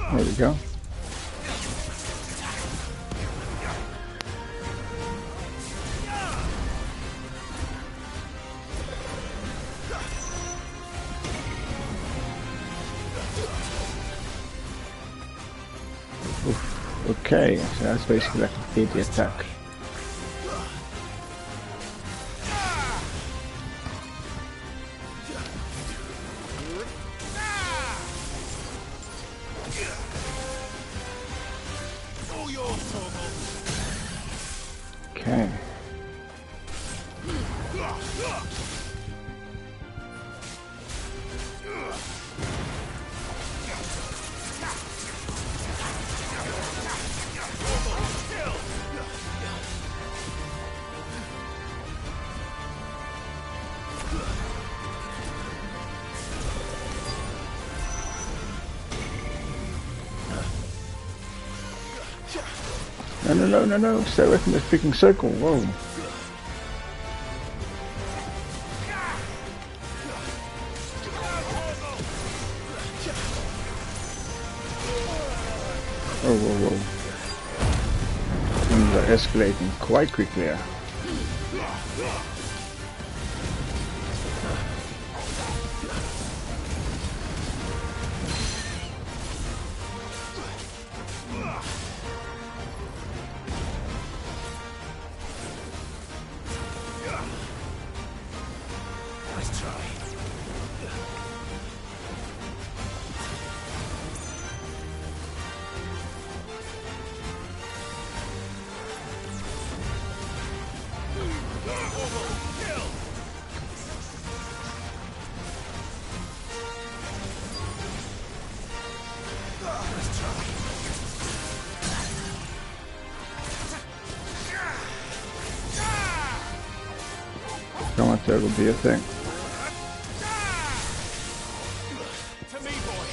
There we go. Oof. Okay, so that's basically like a deadly attack. Okay. No, stay away from this freaking circle, whoa. Whoa. Things are escalating quite quickly here. Turtle, do your thing. To me, boy.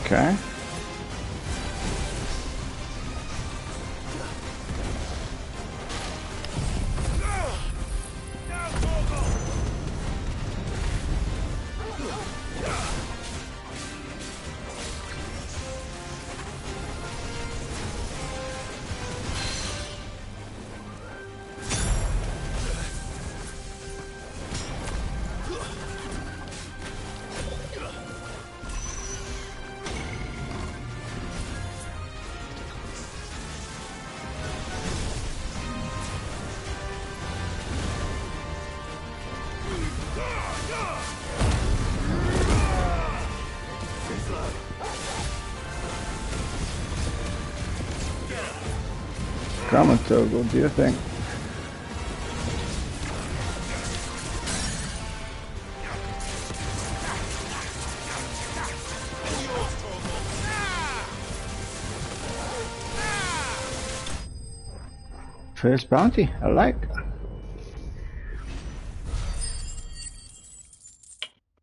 Okay. Come on, Toggle, do your thing. First bounty, I like.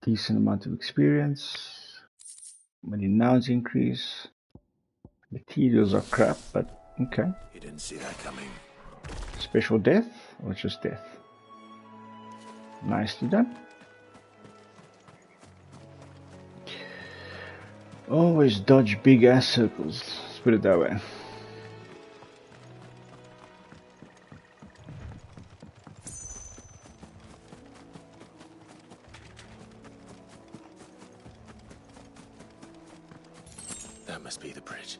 Decent amount of experience. Many nouns increase. Materials are crap, but okay. You didn't see that coming. Special death or just death? Nicely done. Always dodge big ass circles. Let's put it that way. That must be the bridge.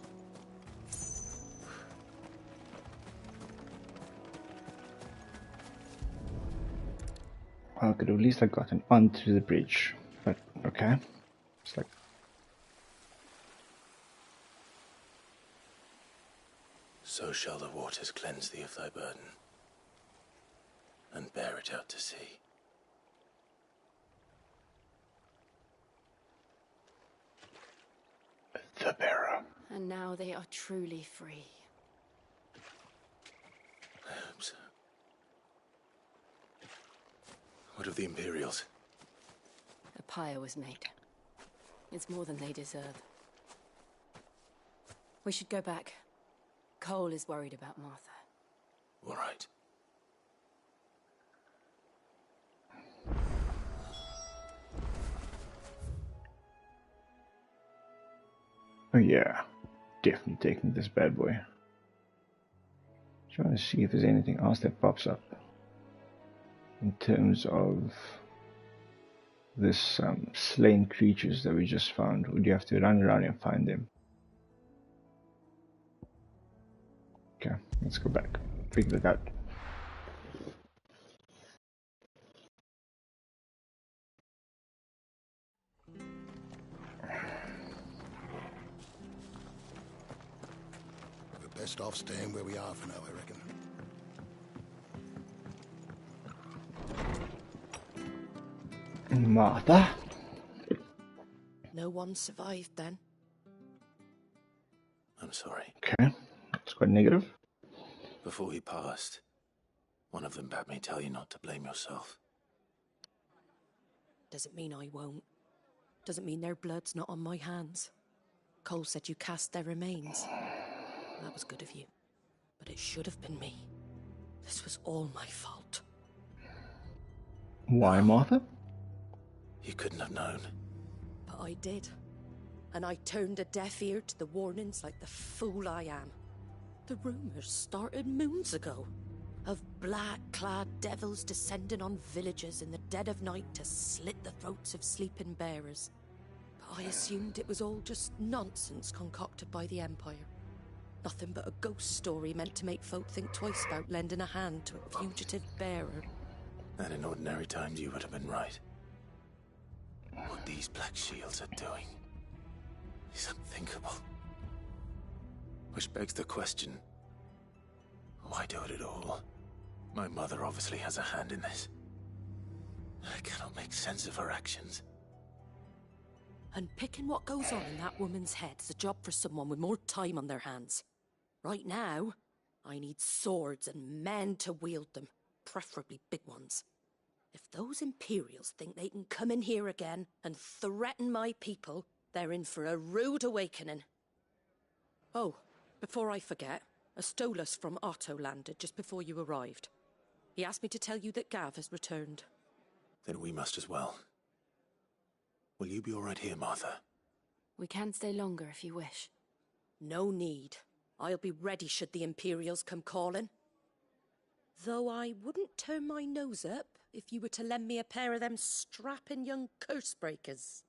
I could have at least gotten onto the bridge, but okay. It's like So shall the waters cleanse thee of thy burden, and bear it out to sea. The bearer. And now they are truly free. I hope so. What of the Imperials? A pyre was made. It's more than they deserve. We should go back. Cole is worried about Martha. All right. Oh yeah, definitely taking this bad boy. Trying to see if there's anything else that pops up in terms of this slain creatures that we just found. Would you have to run around and find them? Okay, let's go back. Figure it out. We're best off staying where we are for now, I reckon. Martha? No one survived then. I'm sorry. Okay, that's quite negative. Before he passed, one of them bade me tell you not to blame yourself. Doesn't mean I won't. Doesn't mean their blood's not on my hands. Cole said you cast their remains. That was good of you. But it should have been me. This was all my fault. Why, Martha? You couldn't have known. But I did. And I turned a deaf ear to the warnings like the fool I am. The rumors started moons ago. Of black-clad devils descending on villages in the dead of night to slit the throats of sleeping bearers. But I assumed it was all just nonsense concocted by the Empire. Nothing but a ghost story meant to make folk think twice about lending a hand to a fugitive bearer. And in ordinary times you would have been right. What these Black Shields are doing is unthinkable. Which begs the question, why do it at all? My mother obviously has a hand in this. I cannot make sense of her actions. Unpicking what goes on in that woman's head is a job for someone with more time on their hands. Right now, I need swords and men to wield them, preferably big ones. If those Imperials think they can come in here again and threaten my people, they're in for a rude awakening. Oh, before I forget, a Stolas from Otto landed just before you arrived. He asked me to tell you that Gav has returned. Then we must as well. Will you be all right here, Martha? We can stay longer if you wish. No need. I'll be ready should the Imperials come calling. Though I wouldn't turn my nose up if you were to lend me a pair of them strapping young curse breakers.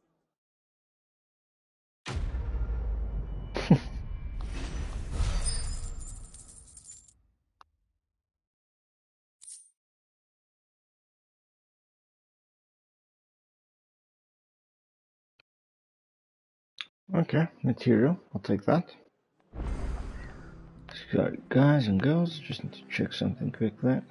Okay, material. I'll take that. So, guys and girls, just need to check something quick there.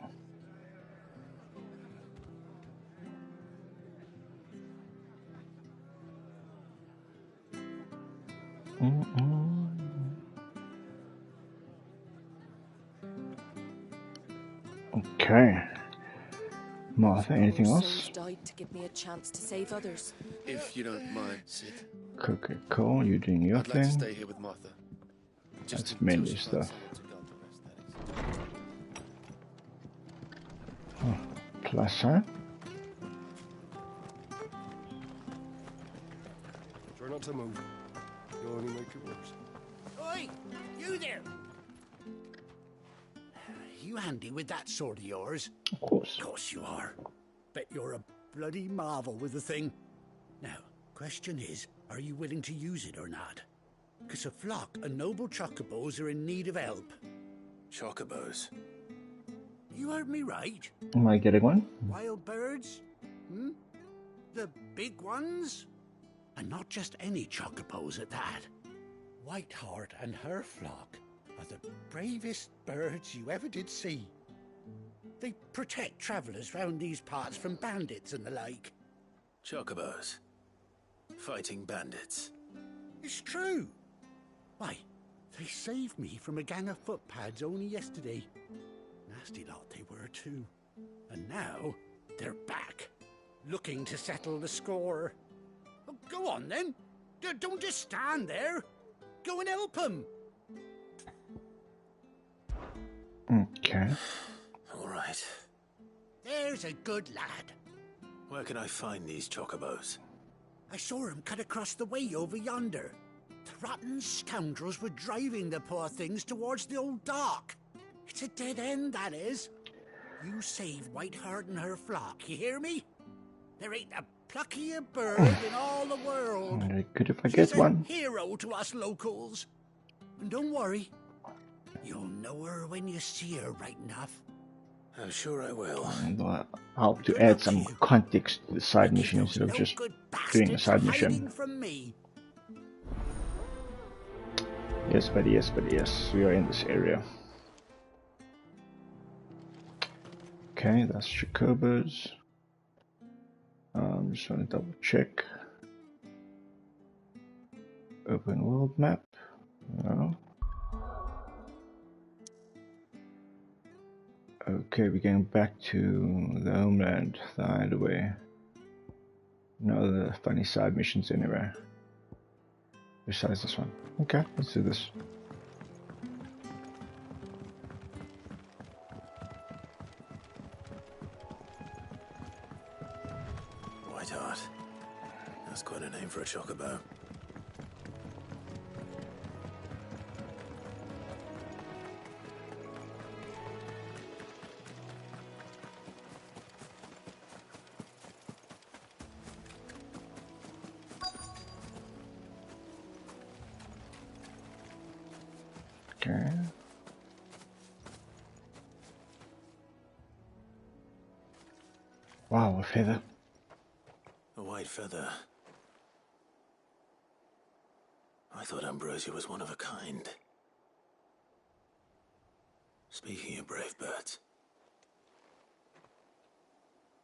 Okay. Martha, anything else? Died to give me a chance to save others. If you don't mind, Sid. Okay, cool. You're doing your I'd thing. like to stay here with Martha. That's menu stuff. Oh, plus, huh? Try not to move. You'll only make it worse. Oi! You there! You handy with that sword of yours? Of course. Of course you are. Bet you're a bloody marvel with the thing. Now, question is, are you willing to use it or not? Because a flock of noble chocobos are in need of help. Chocobos? You heard me right. Am I getting one? Wild birds? Hmm? The big ones? And not just any chocobos at that. Whiteheart and her flock are the bravest birds you ever did see. They protect travellers round these parts from bandits and the like. Chocobos? Fighting bandits? It's true. Why, they saved me from a gang of footpads only yesterday. Nasty lot they were too. And now, they're back, looking to settle the score. Well, go on then. Don't just stand there. Go and help them. Okay. All right. There's a good lad. Where can I find these chocobos? I saw him cut across the way over yonder. The rotten scoundrels were driving the poor things towards the old dock. It's a dead end, that is. You save Whiteheart and her flock, you hear me? There ain't a pluckier bird in all the world. Very good if I She's get one. a hero to us locals. And don't worry, you'll know her when you see her right enough. I'm sure I will. And I'll have to add some context to the side mission instead of just doing a side mission. From me. Yes, buddy, yes, buddy, yes. We are in this area. Okay, that's Chocobos. Just want to double check. Open world map. No. Okay, we're going back to the homeland, the hideaway. No other funny side missions anywhere. Besides this one. Okay, let's do this. Whiteheart. That's quite a name for a chocobo. Okay. Wow, a feather. A white feather. I thought Ambrosia was one of a kind. Speaking of brave birds,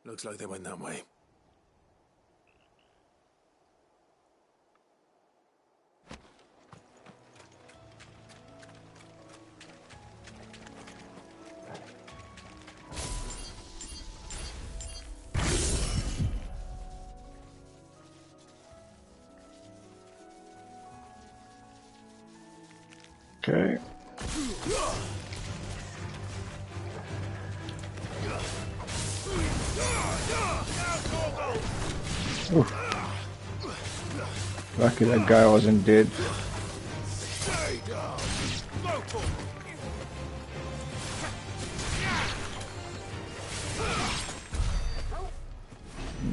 Looks like they went that way. Okay. Ooh. Lucky that guy wasn't dead.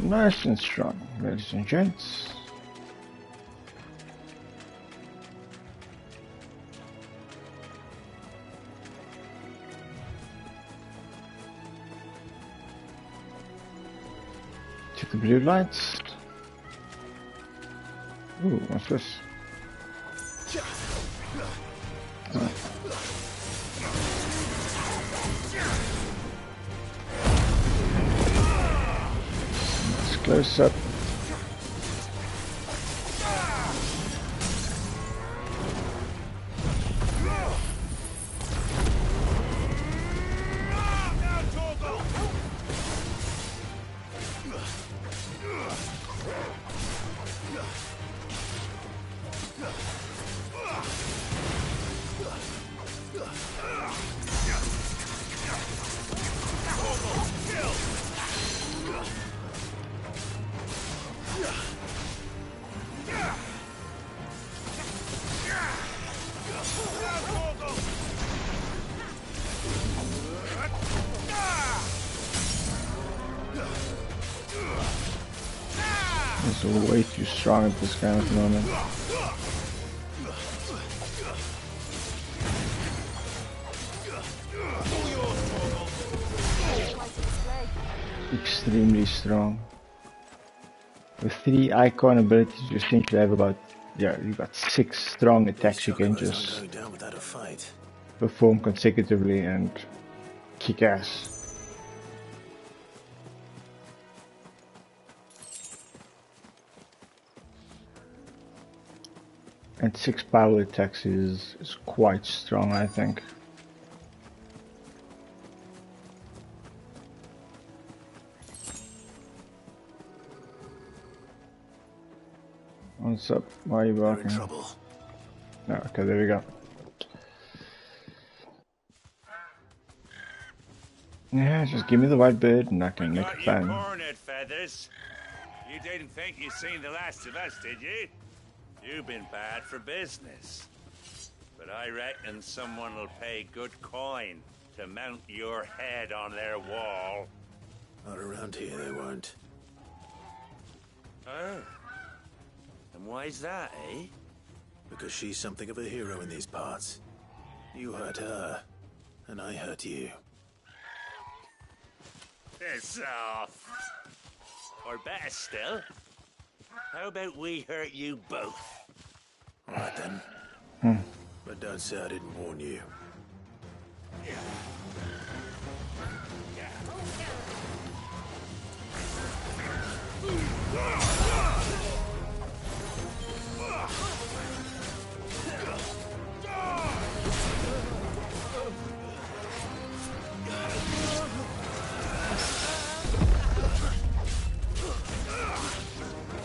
Nice and strong, ladies and gents. The blue lights. Ooh, what's this? Oh. Let's close up. It's way too strong at this kind of moment. Extremely strong. With 3 icon abilities, you think you have about, you've got 6 strong attacks you can just perform consecutively and kick ass. And 6 power attacks is quite strong, I think. What's up? Why are you walking? No, okay, there we go. Yeah, just give me the white bird and I can make a plan. Cornered, Feathers. You didn't think you'd seen the last of us, did you? You've been bad for business. But I reckon someone will pay good coin to mount your head on their wall. Not around here, they won't. Oh. And why's that, eh? Because she's something of a hero in these parts. You hurt her, and I hurt you. Piss off. Or better still, how about we hurt you both? Alright then. But don't say I didn't warn you.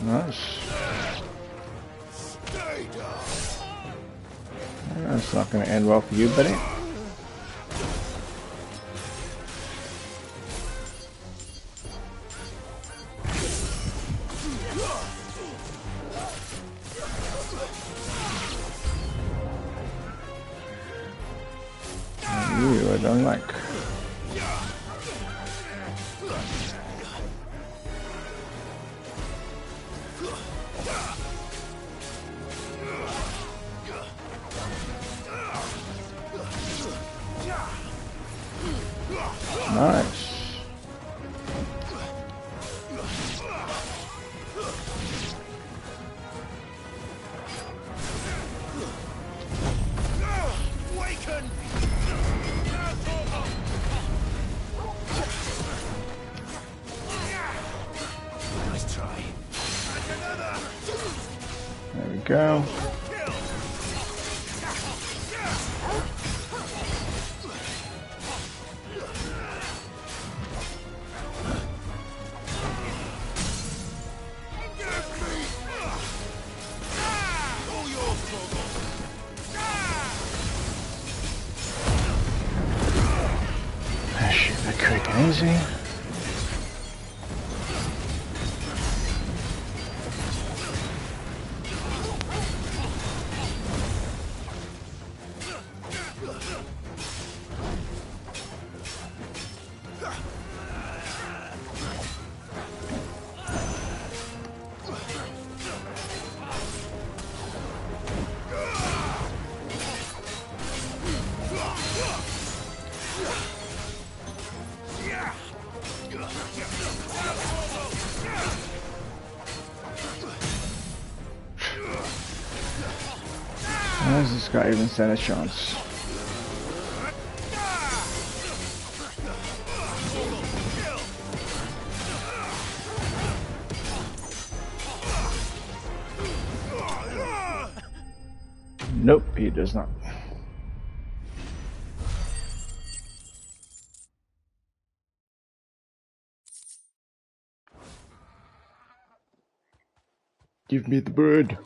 Nice. That's not going to end well for you, buddy. Ooh, I don't like. Nice. There we go. Shoot that quick and easy. How does this guy even stand a chance? Nope, he does not. Give me the bird.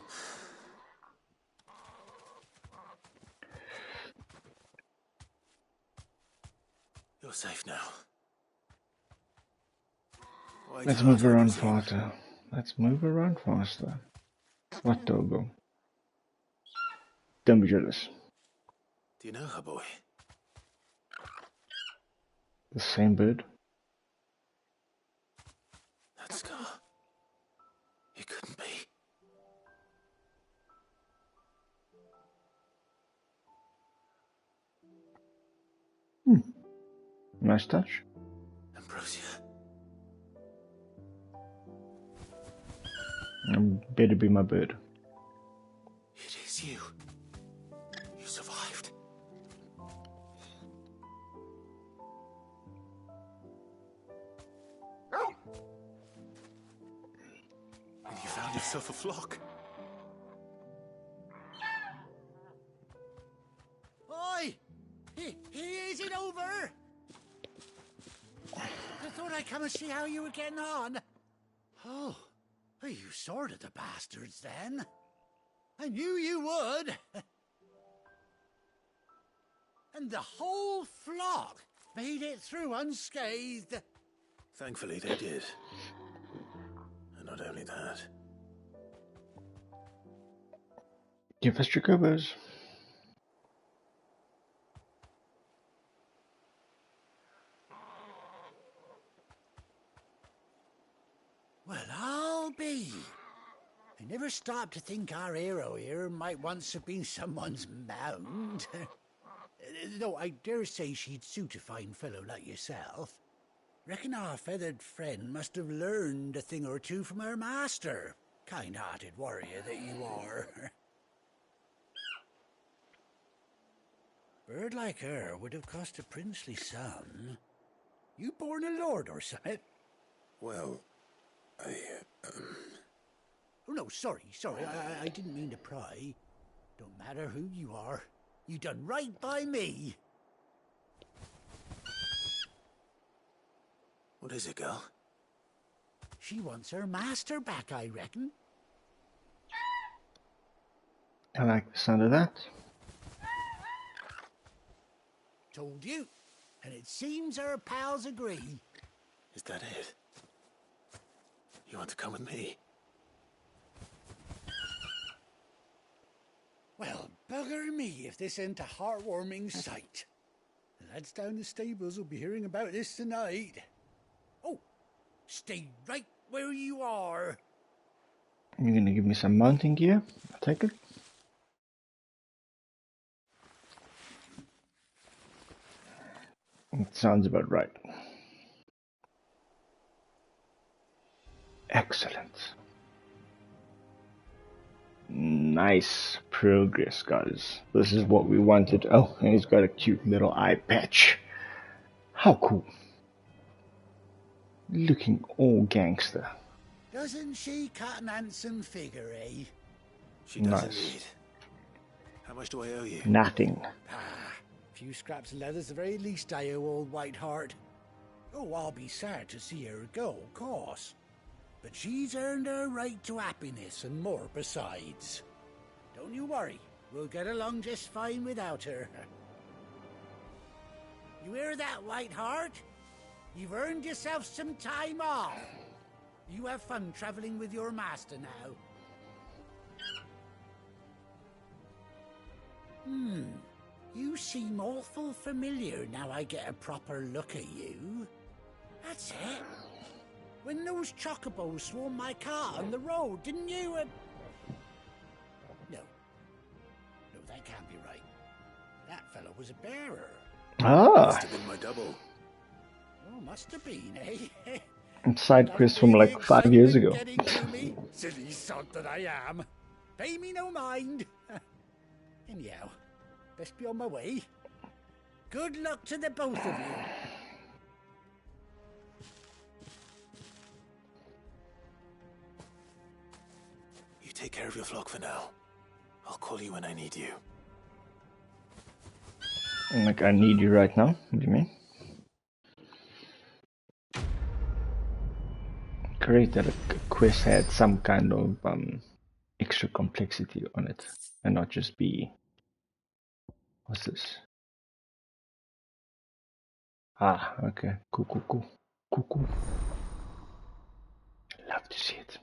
You're safe now. Let's move around faster. Let's move around faster. What, Togo? Don't be jealous. Do you know her, boy? The same bird? That scar. It couldn't be. Nice touch. Ambrosia. Better be my bird. It is you. You survived. And you found yourself a flock. Oi! He isn't over! I thought I'd come and see how you were getting on. Oh, you sorted the bastards then. I knew you would. And the whole flock made it through unscathed. Thankfully they did. And not only that. Give us chocobos. Well, I'll be. I never stopped to think our hero here might once have been someone's mount. Though I dare say she'd suit a fine fellow like yourself. Reckon our feathered friend must have learned a thing or two from her master. Kind-hearted warrior that you are. Bird like her would have cost a princely sum. You born a lord or something? Well, Oh, no, sorry. I didn't mean to pry. Don't matter who you are. You done right by me. What is it, girl? She wants her master back, I reckon. I like the sound of that. Told you. And it seems her pals agree. Is that it? You want to come with me? Well, bugger me if this ain't a heartwarming sight. The lads down the stables will be hearing about this tonight. Oh, stay right where you are. You're gonna give me some mounting gear? I'll take it. It sounds about right. Excellent. Nice progress, guys. This is what we wanted. Oh, and he's got a cute little eye patch. How cool. Looking all gangster. Doesn't she cut an handsome figure, eh? She does Nice. indeed. How much do I owe you? Nothing. A few scraps of leather's the very least I owe old Whiteheart. Oh, I'll be sad to see her go, of course. But she's earned her right to happiness and more besides. Don't you worry, we'll get along just fine without her. You hear that, Whiteheart? You've earned yourself some time off. You have fun traveling with your master now. You seem awful familiar now I get a proper look at you. That's it. When those chocobos swarmed my car on the road, didn't you? No, that can't be right. That fellow was a bearer. Must have been my double. Oh, must have been, eh? Side quest from like 5 years ago. Getting to me, silly sod that I am. Pay me no mind. Anyhow, best be on my way. Good luck to the both of you. You take care of your flock for now. I'll call you when I need you. Like, I need you right now? What do you mean? Great that a quest had some kind of extra complexity on it and not just be... What's this? Ah, okay. Cool. Love to see it.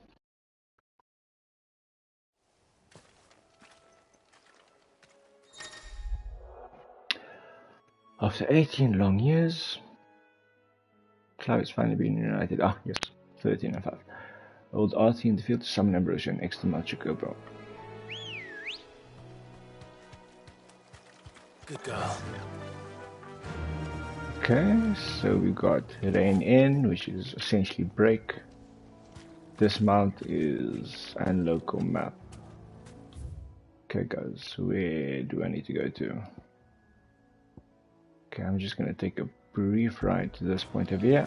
After 18 long years, Clive's finally been united. Ah, yes, 13 and 5. Old Artie in the field to summon Ambrosia and next to Chocobo. Good girl. Okay, so we got Rein In, which is essentially break. Dismount is and local map. Okay guys, where do I need to go to? Okay, I'm just gonna take a brief ride to this point over here.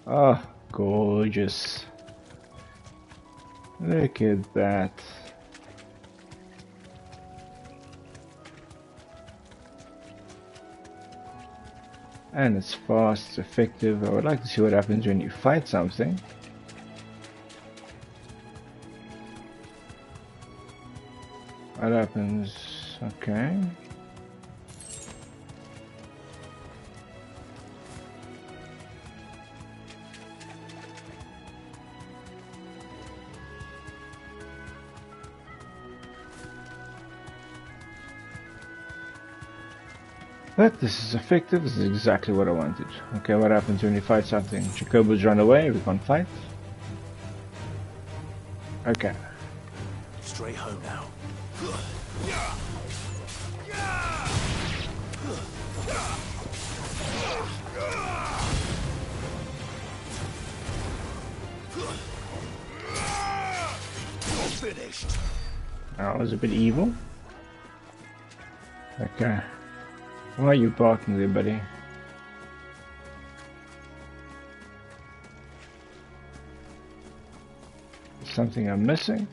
Oh, gorgeous. Look at that. And it's fast, it's effective. I would like to see what happens when you fight something. What happens? Okay. But this is effective, this is exactly what I wanted. Okay, what happens when you fight something? Chocobos run away, we can't fight. Okay. Straight home now. Finished. That was a bit evil. Okay. Why are you barking there, buddy? Something I'm missing?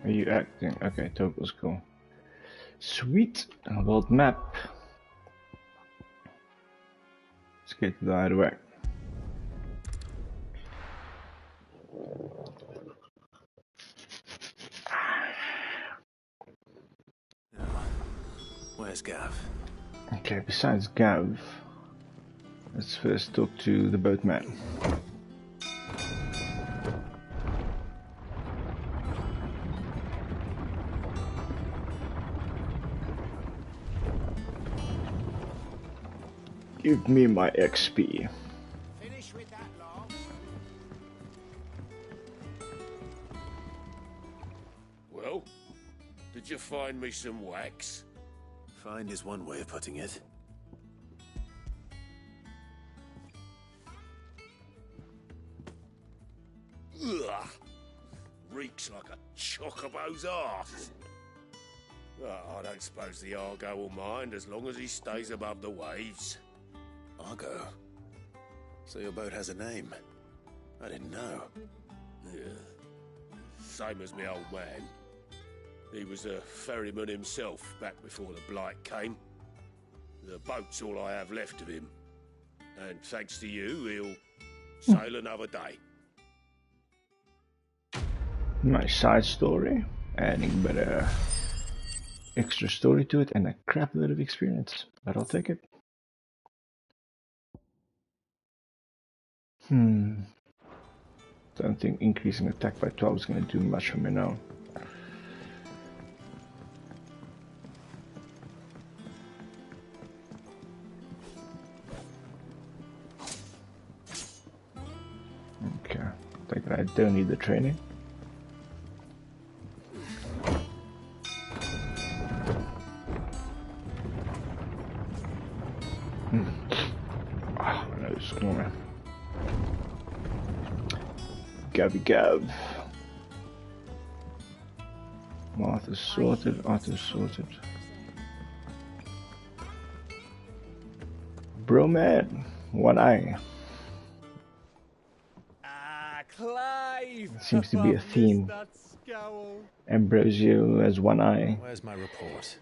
Are you acting? Okay, Topo's cool. Sweet! World map. Let's get to the hideaway. Where's Gav? Okay, besides Gav, let's first talk to the boatman. Give me my XP. Finish with that, log. Well, did you find me some wax? Find is one way of putting it. Ugh. Reeks like a chocobo's arse. I don't suppose the Argo will mind as long as he stays above the waves. Argo? So your boat has a name? I didn't know. Yeah. Same as me old man. He was a ferryman himself back before the Blight came. The boat's all I have left of him. And thanks to you, he'll sail another day. Nice side story, adding a bit of extra story to it and a crap load of experience, but I'll take it. Don't think increasing attack by 12 is going to do much for me now. Okay, I think I don't need the training. Oh, no, it's going. Gabby Gab. Arthur's sorted, Arthur's sorted. Bro man, one eye. Clive! Seems to be a theme. Ambrosio has one eye. Where's my report?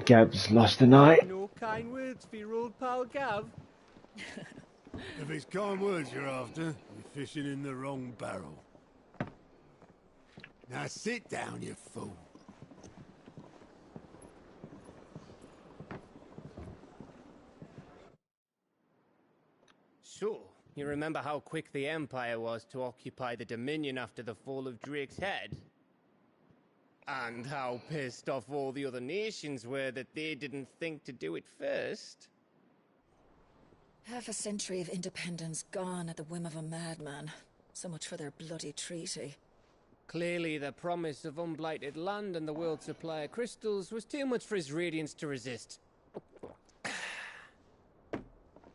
Gab's lost an eye. No kind words for your old pal Gav. If it's kind words you're after, you're fishing in the wrong barrel. Now sit down, you fool. So, you remember how quick the Empire was to occupy the Dominion after the fall of Drake's Head? And how pissed off all the other nations were that they didn't think to do it first? Half a century of independence gone at the whim of a madman. So much for their bloody treaty. Clearly, the promise of unblighted land and the world's supply of crystals was too much for his radiance to resist.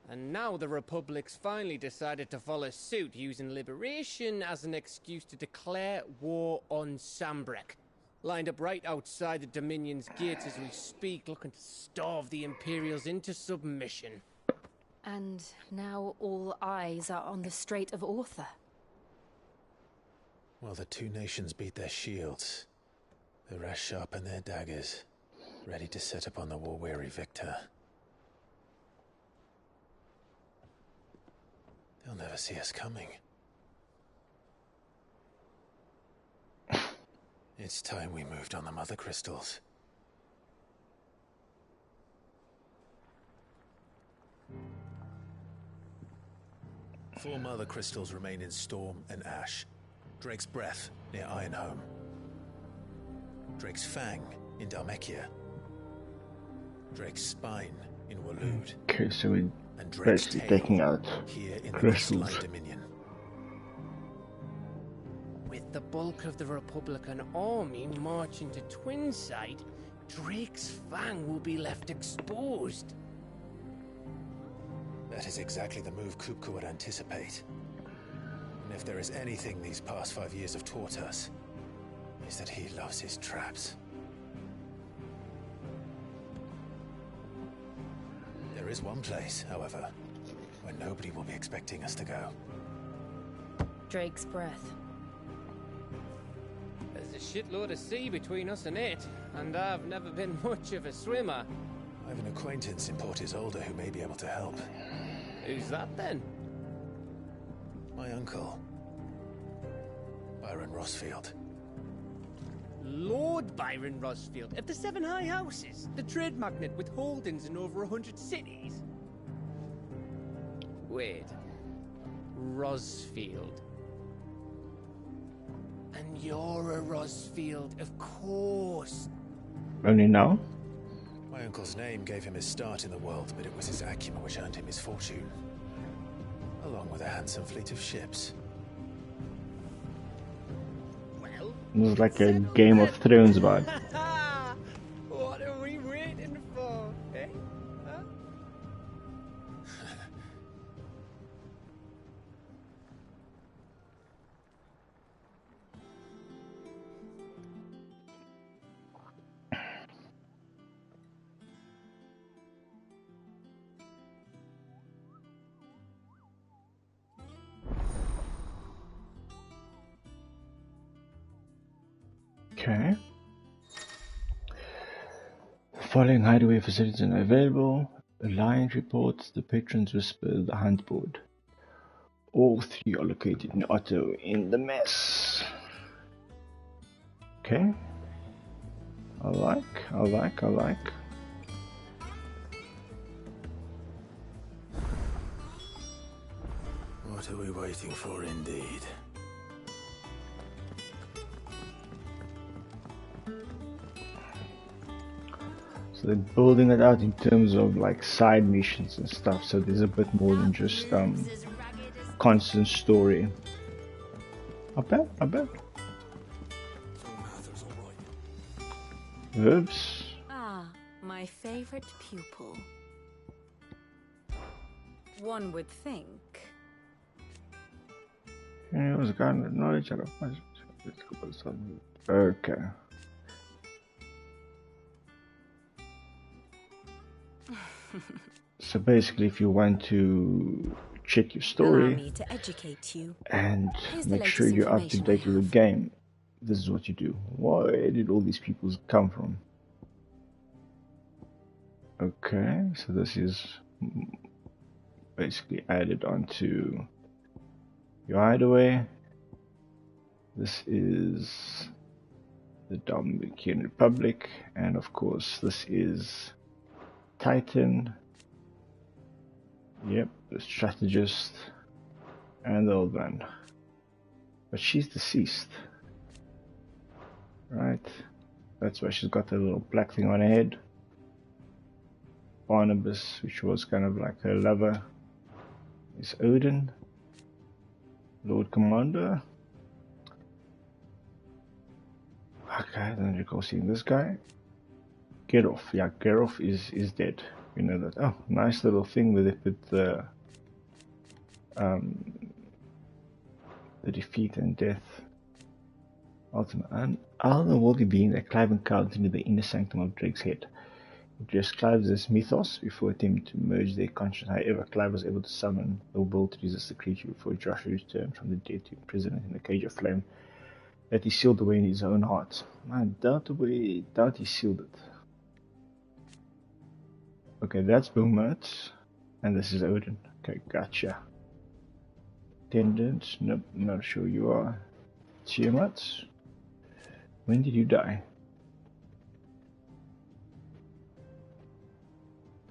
And now the Republic's finally decided to follow suit, using liberation as an excuse to declare war on Sambrek. Lined up right outside the Dominion's gates as we speak, looking to starve the Imperials into submission. And now all eyes are on the Strait of Author. Well, the two nations beat their shields. The rest sharpen their daggers, ready to set upon the war-weary victor. They'll never see us coming. It's time we moved on the mother crystals. Four mother crystals remain in Storm and Ash. Drake's Breath near Ironhome. Drake's Fang in Dhalmekia. Drake's Spine in Waloed. Okay, so we're and Drake's basically Tail taking out here in crystals. the Dominion. With the bulk of the Republican army marching to Twinside, Drake's Fang will be left exposed. That is exactly the move Kupka would anticipate. And if there is anything these past 5 years have taught us, is that he loves his traps. There is one place, however, where nobody will be expecting us to go. Drake's Breath. There's a shitload of sea between us and it, and I've never been much of a swimmer. I have an acquaintance in Port Isolde who may be able to help. Who's that then? My uncle, Byron Rosfield. Lord Byron Rosfield of the Seven High Houses, the trade magnate with holdings in over 100 cities. Wait, Rosfield. And you're a Rosfield, of course. Only now? My uncle's name gave him his start in the world, but it was his acumen which earned him his fortune. Along with a handsome fleet of ships. Well, This is like a Game of Thrones vibe. what are we waiting for, eh? Huh? Okay. Following hideaway facilities are available. Alliance reports, the Patrons Whisper, the Hunt Board. All three are located in Otto in the mess. Okay. I like. What are we waiting for, indeed? So they're building it out in terms of like side missions and stuff, so there's a bit more than just constant story. I bet. Verbs. Ah, my favorite pupil. One would think. Yeah, it was a kind of knowledge. Okay. So basically, if you want to check your story Allow me to educate you. and Here's the make sure latest you're up to information date with the game, this is what you do. Where did all these people come from? Okay, so this is basically added onto your hideaway. This is the Dominican Republic, and of course this is Titan. Yep, the strategist and the old man. But she's deceased. Right. That's why she's got the little black thing on her head. Barnabas, which was kind of like her lover, is Odin, Lord Commander. Okay, then you go seeing this guy. Geralt. Yeah, Geralt is dead. We know that. Oh, nice little thing where they put the defeat and death ultimate. And Alna will be being that Clive encountered into the inner sanctum of Drake's head. It just Clive's mythos before attempting to merge their conscience. However, Clive was able to summon the will to resist the creature before Joshua returned from the dead to imprison it in the cage of flame that he sealed away in his own heart. I doubt he sealed it. Okay, that's Boomert, and this is Odin. Okay, gotcha. Tendant, nope, not sure you are. Tiamat, when did you die?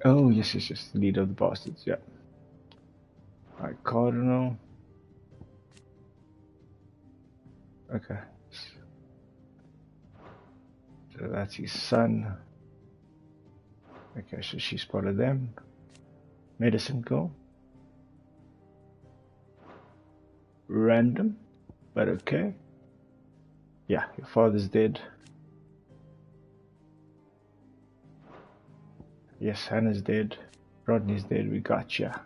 Oh, yes, the leader of the bastards, yeah. Alright, Cardinal. Okay. So that's his son. Okay, so she spotted them. Medicine Girl. Random, but okay. Yeah, your father's dead. Yes, Hannah's dead. Rodney's dead, we gotcha.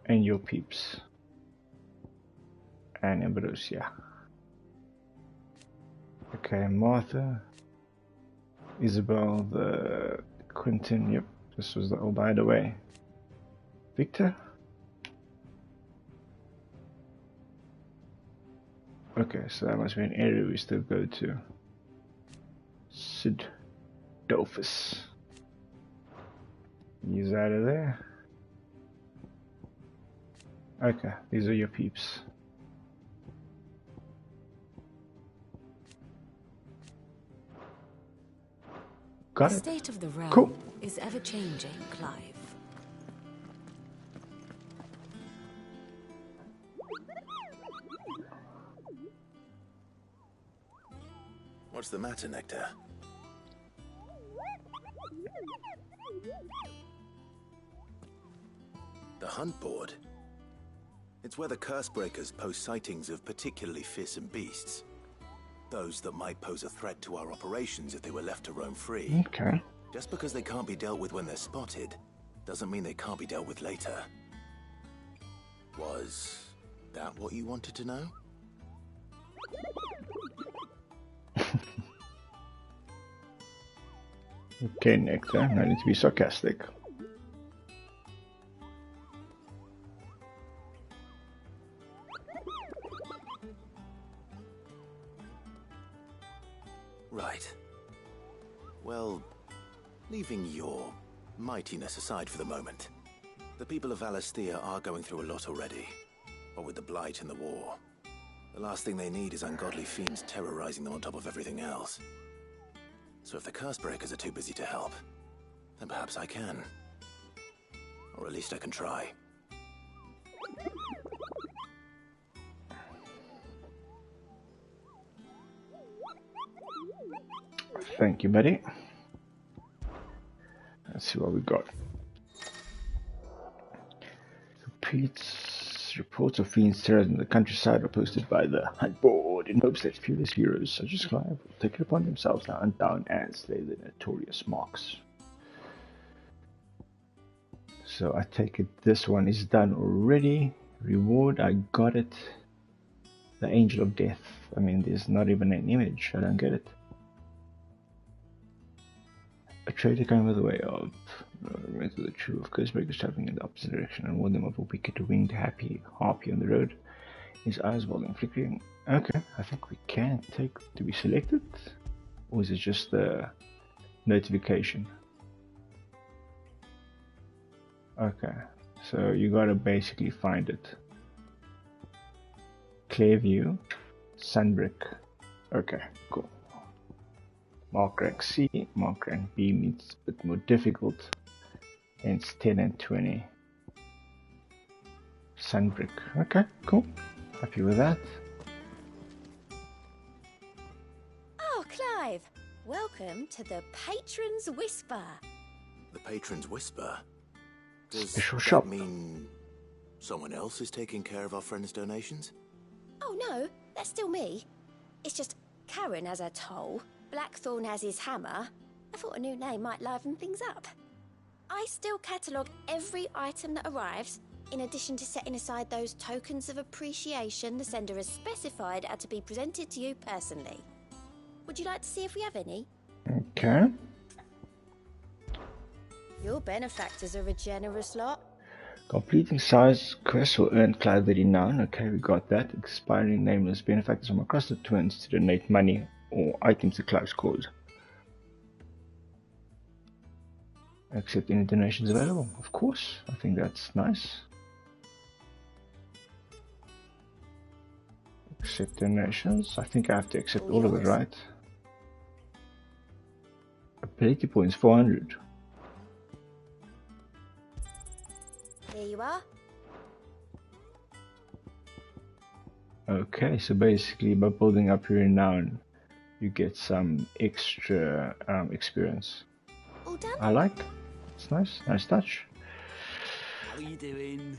And your peeps. And Ambrose, yeah. Okay, Martha. Isabel, the Quentin, yep. This was the old hideaway. Victor? Okay, so that must be an area we still go to. Sid Dolphus. He's out of there. Okay, these are your peeps. Got The it. state of the realm Cool. is ever changing, Clive. What's the matter, Nectar? The Hunt Board? It's where the Cursebreakers post sightings of particularly fearsome beasts. Those that might pose a threat to our operations if they were left to roam free. Okay. Just because they can't be dealt with when they're spotted, doesn't mean they can't be dealt with later. Was that what you wanted to know? Okay, Nectar, no need to be sarcastic. Right. Well, leaving your mightiness aside for the moment, the people of Valisthea are going through a lot already. What with the Blight and the war. The last thing they need is ungodly fiends terrorizing them on top of everything else. So if the Cursebreakers are too busy to help, then perhaps I can. Or at least I can try. Thank you, buddy. Let's see what we got. Reports of fiends terrorizing the countryside are posted by the Hunt Board in hopes that fearless heroes such as Clive will take it upon themselves to hunt down and slay the notorious marks. So I take it this one is done already. Reward, I got it. The Angel of Death. I mean, there's not even an image. I don't get it. A traitor coming by the way of the true of Cursebreakers traveling in the opposite direction and warn them of a wicked winged harpy on the road. His eyes volume flickering. Okay, I think we can take to be selected. Or is it just the notification? Okay, so you gotta basically find it. Clearview, Sunbrick. Okay, cool. Mark rank C, mark rank B means a bit more difficult. Hence 10 and 20. Sunbrick. Okay, cool. Happy with that. Oh, Clive! Welcome to the Patron's Whisper. The Patron's Whisper? Does Special that shop. mean someone else is taking care of our friends' donations? Oh no, that's still me. It's just Karen has her toll, Blackthorn has his hammer. I thought a new name might liven things up. I still catalogue every item that arrives, in addition to setting aside those tokens of appreciation the sender has specified are to be presented to you personally. Would you like to see if we have any? Okay. Your benefactors are a generous lot. Completing size quests will earn Clive the renown. Okay, we got that. Expiring nameless benefactors from across the twins to donate money or items to Clive's cause. Accept any donations available. Of course, I think that's nice. Accept donations. I think I have to accept all of it, right? Ability points 400. Here you are. Okay, so basically by building up your renown, you get some extra experience. All done? I like. It's nice. Nice touch. How are you doing?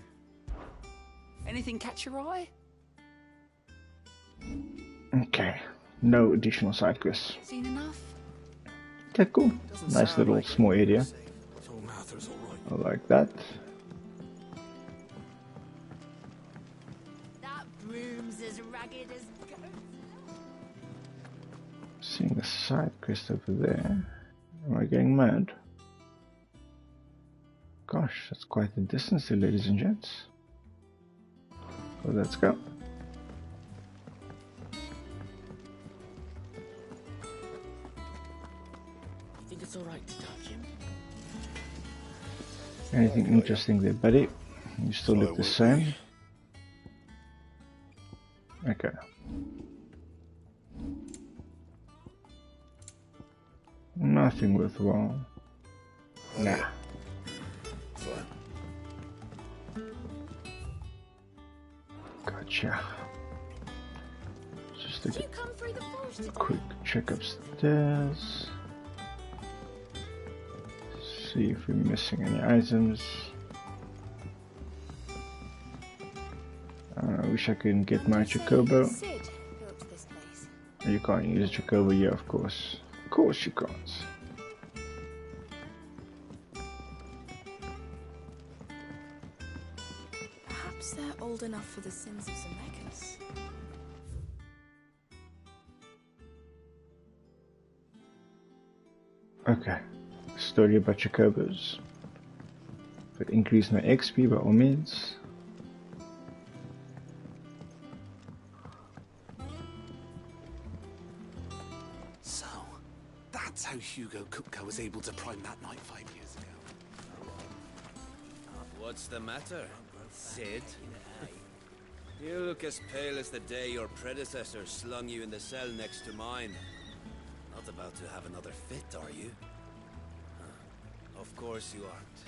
Anything catch your eye? Okay. No additional side quests. Seen enough? Okay, cool. Nice little small area. I like that. That broom's as ragged as goats. Seeing the side quest over there. Am I getting mad? Gosh, that's quite the distance here, ladies and gents. Well, let's go. Think it's alright to touch him? Anything interesting there, buddy? You still look the same. Okay. Nothing worthwhile. Nah. Gotcha. Just a quick check upstairs. See if we're missing any items. I wish I could get my Chocobo. You can't use a Chocobo, yeah, of course. Of course you can't. Perhaps they're old enough for the sins of Zemeckis. Okay. Story about Chocobos. But increase my XP by all means. So, That's how Hugo Kupka was able to prime that night 5 years ago. What's the matter, Sid? You look as pale as the day your predecessor slung you in the cell next to mine. Not about to have another fit, are you? Of course you aren't.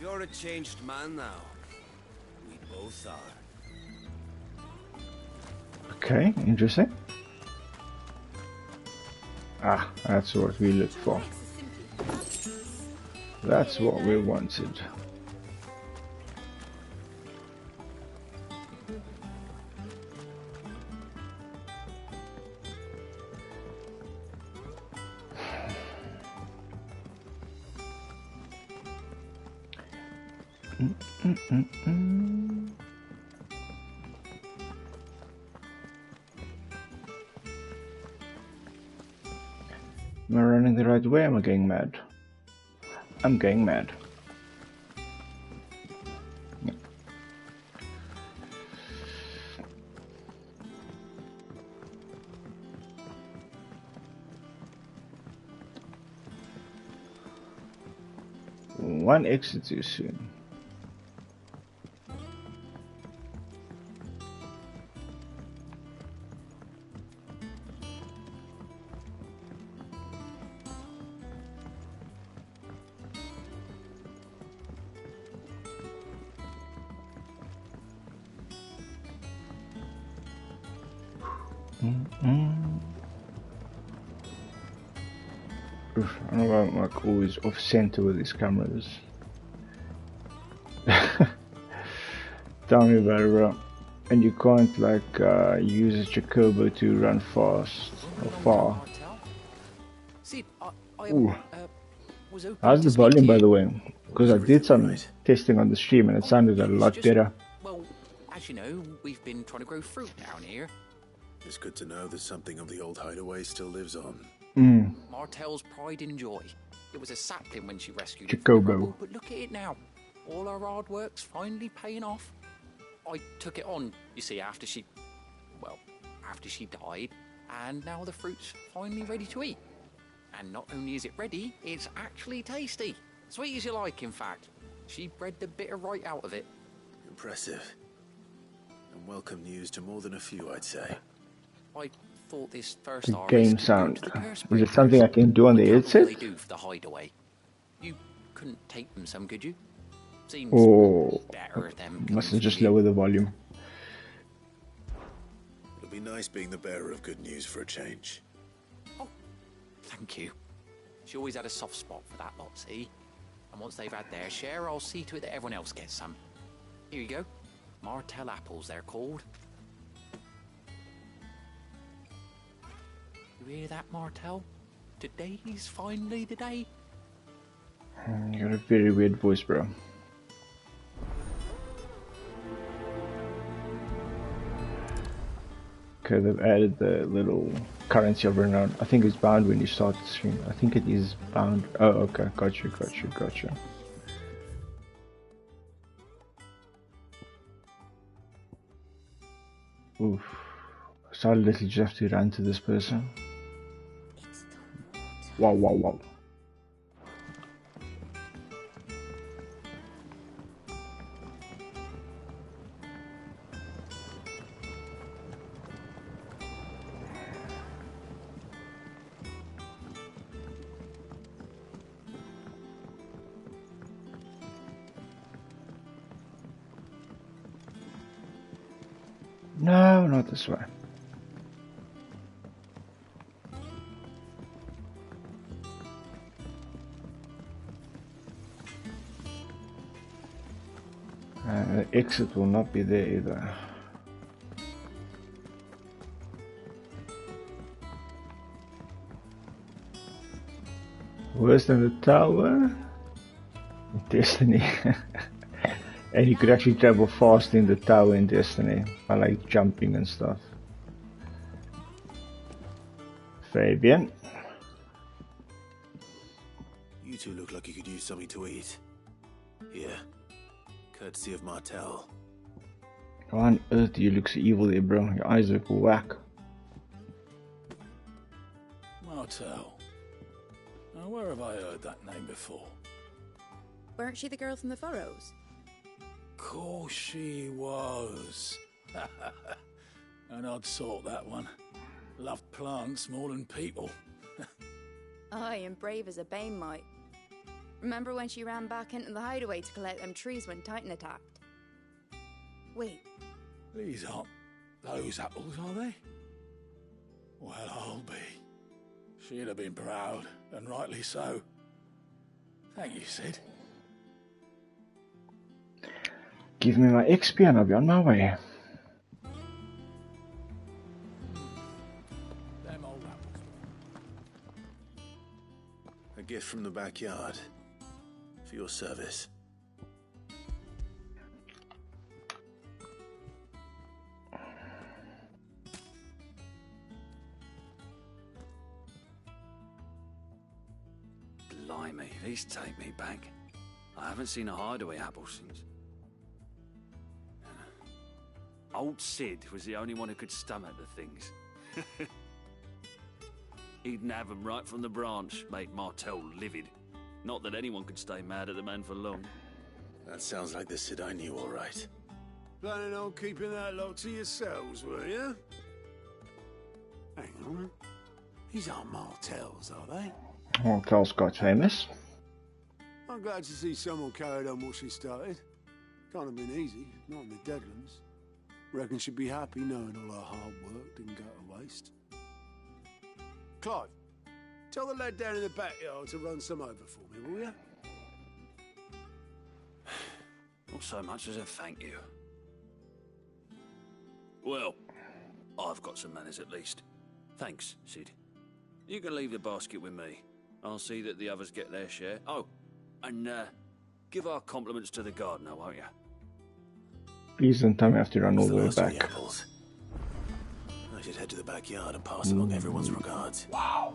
You're a changed man now. We both are. Okay, interesting. Ah, that's what we look for. That's what we wanted. Am I running the right way? Am I getting mad? I'm getting mad. Yeah. One exit too soon. Oof, I don't know about like always off center with these cameras. Tell me about it, bro. And you can't like use a Chocobo to run fast or far. Ooh. How's the volume, by the way? Because I did some testing on the stream and it sounded a lot better. Well, as you know, we've been trying to grow fruit down here. It's good to know that something of the old hideaway still lives on. Martel's pride and joy. It was a sapling when she rescued Chocobo. it, but look at it now. All our hard work's finally paying off. I took it on, you see, after she died, and now the fruit's finally ready to eat. And not only is it ready, it's actually tasty. Sweet as you like, in fact. She bred the bitter right out of it. Impressive. And welcome news to more than a few, I'd say. I thought this first The harvest game could sound. go to the curse Is it breakers. something I can do on the What headset? they do for the hideaway? You couldn't take them some, could you? Seems Oh, better them. must have just lower the volume. It'll be nice being the bearer of good news for a change. Thank you. She always had a soft spot for that lot, see? And once they've had their share, I'll see to it that everyone else gets some. Here you go. Martel apples, they're called. You hear that, Martel? Today's finally the day. You got a very weird voice, bro. Okay, they've added the little currency of renown. I think it's bound when you start the stream. I think it is bound. Oh, okay. Got you. Oof. So little you have to run to this person. Wow. No, not this way. The exit will not be there either. Worse than the tower? Destiny. And you could actually travel fast in the tower in Destiny. I like jumping and stuff. Fabian. You two look like you could use something to eat. Here. Courtesy of Martel. Why on earth do you look so evil there, bro? Your eyes look whack. Martel, Now, where have I heard that name before? Weren't she the girl from the Furrows? Course she was. An odd sort, that one. Loved plants more than people. Aye, and brave as a bane might. Remember when she ran back into the hideaway to collect them trees when Typhon attacked? Wait. These aren't those apples, are they? Well, I'll be. She'd have been proud, and rightly so. Thank you, Sid. Give me my XP and I'll be on my way. Them old apples. A gift from the backyard. For your service. Blimey, these take me back. I haven't seen a hideaway apple since. Old Sid was the only one who could stomach the things. He'd nab them right from the branch, made Martell livid. Not that anyone could stay mad at the man for long. That sounds like the Sid I knew, all right. Planning on keeping that lot to yourselves, were you? Hang on. These aren't Martells, are they? Martell's quite famous. I'm glad to see someone carried on what she started. Can't have been easy, not in the Deadlands. Reckon she'd be happy knowing all her hard work didn't go to waste. Clive, tell the lad down in the backyard to run some over for me, will you? Not so much as a thank you. Well, I've got some manners at least. Thanks, Sid. You can leave the basket with me. I'll see that the others get their share. Oh, and give our compliments to the gardener, won't you? Please don't tell me I have to run all the way Lost any back. apples? I should head to the backyard and pass along everyone's regards. Wow.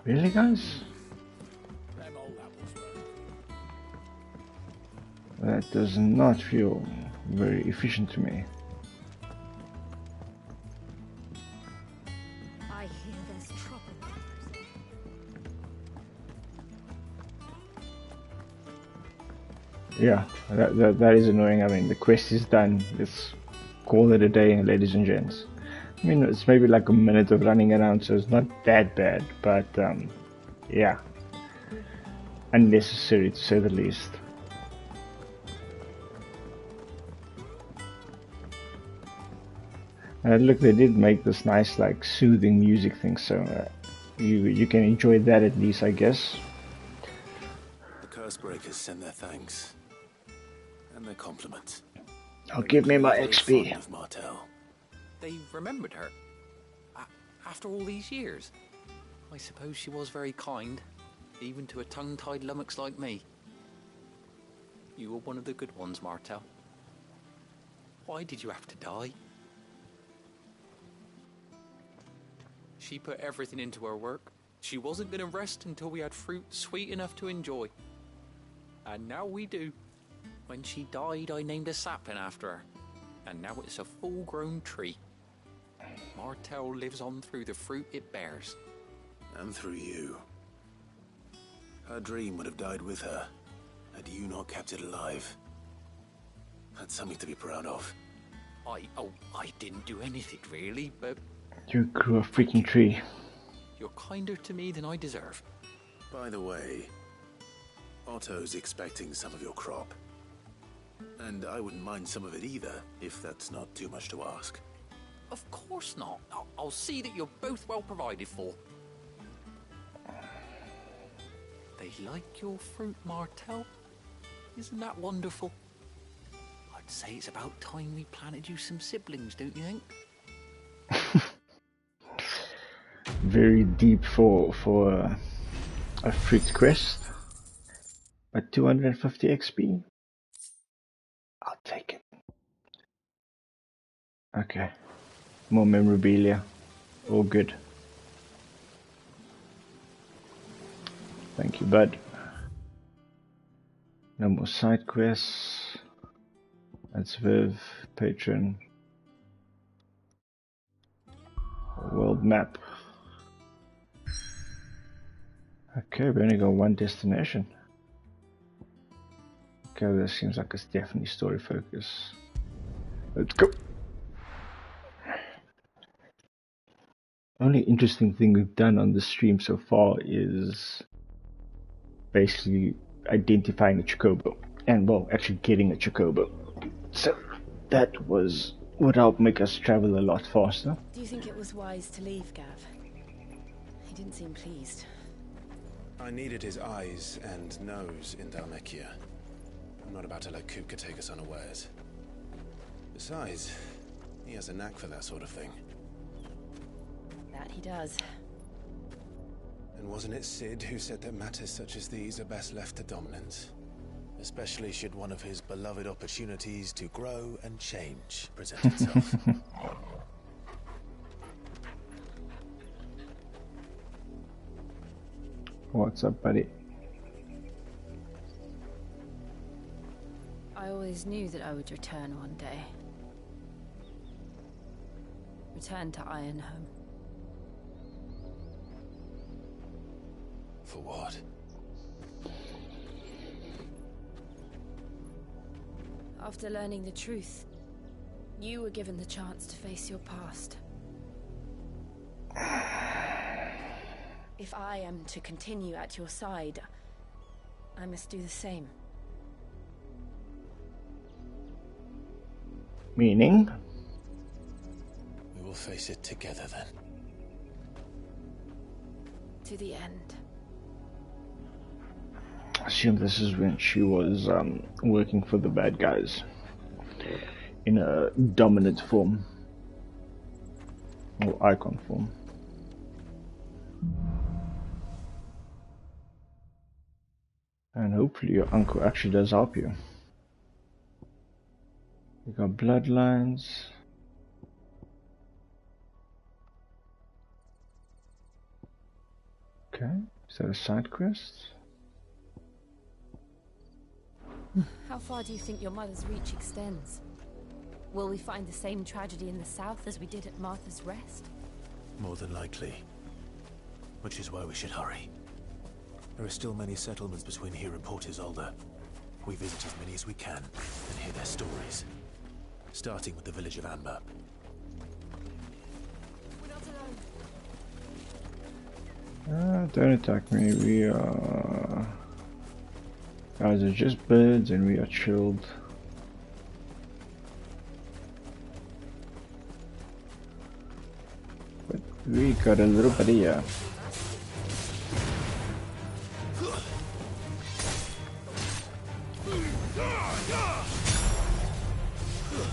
Really, guys? Them old apples were. That does not feel very efficient to me. I hear there's trouble. Yeah, that is annoying. I mean, the quest is done. Let's call it a day, ladies and gents. I mean, it's maybe like a minute of running around, so it's not that bad, but yeah, unnecessary to say the least. Look, they did make this nice, like, soothing music thing, so you can enjoy that at least, I guess. The Cursebreakers send their thanks and their compliments. I'll give me my XP. Of Martell. They remembered her. After all these years. I suppose she was very kind, even to a tongue-tied lummox like me. You were one of the good ones, Martell. Why did you have to die? She put everything into her work. She wasn't going to rest until we had fruit sweet enough to enjoy. And now we do. When she died, I named a sapling after her. And now it's a full-grown tree. Martell lives on through the fruit it bears. And through you. Her dream would have died with her, had you not kept it alive. That's something to be proud of. I didn't do anything really, but... You grew a freaking tree. You're kinder to me than I deserve. By the way, Otto's expecting some of your crop. And I wouldn't mind some of it either, if that's not too much to ask. Of course not. I'll see that you're both well provided for. They like your fruit, Martell. Isn't that wonderful? I'd say it's about time we planted you some siblings, don't you think? Very deep for a fruit quest. But 250 XP? I'll take it. Okay. More memorabilia. All good. Thank you, bud. No more side quests. That's Viv, patron. World map. Okay, we only got one destination. Okay, this seems like it's definitely story focus. Let's go. Only interesting thing we've done on the stream so far is basically identifying a Chocobo. And, well, actually getting a Chocobo. So, that would help make us travel a lot faster. Do you think it was wise to leave, Gav? He didn't seem pleased. I needed his eyes and nose in Dhalmekia. I'm not about to let Kupka take us unawares. Besides, he has a knack for that sort of thing. That he does. And wasn't it Sid who said that matters such as these are best left to dominance? Especially should one of his beloved opportunities to grow and change present itself. What's up, buddy? I always knew that I would return one day. Return to Ironhome. For what? After learning the truth, you were given the chance to face your past. If I am to continue at your side, I must do the same. Meaning? We will face it together then. To the end. I assume this is when she was working for the bad guys in a dominant form or icon form. And hopefully your uncle actually does help you. We got bloodlines. Okay, is that a side quest? How far do you think your mother's reach extends? Will we find the same tragedy in the south as we did at Martha's Rest? More than likely. Which is why we should hurry. There are still many settlements between here and Port Isolde. We visit as many as we can and hear their stories. Starting with the village of Amber. Don't attack me, we are... Guys are just birds and we are chilled. But we got a little bit here.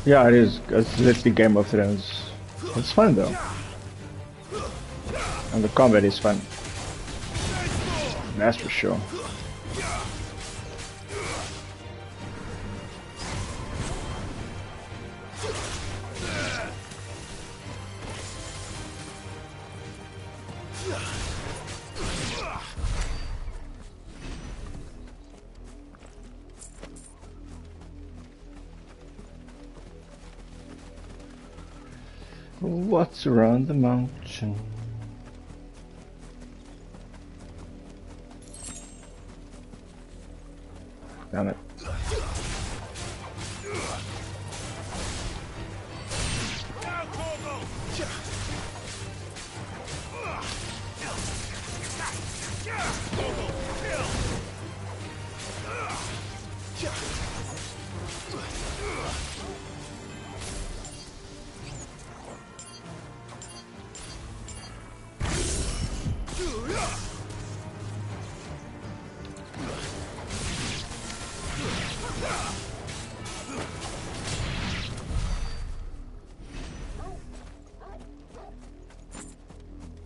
Yeah, it is. It's literally Game of Thrones. It's fun though. And the combat is fun. That's for sure. What's around the mountain? Damn it.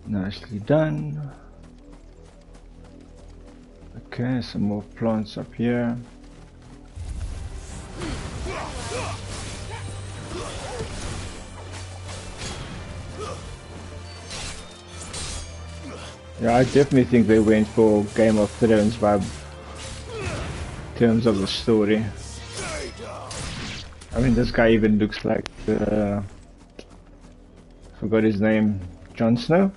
Nicely done. Okay, some more plants up here. Yeah, I definitely think they went for Game of Thrones vibe in terms of the story. I mean, this guy even looks like forgot his name, Jon Snow.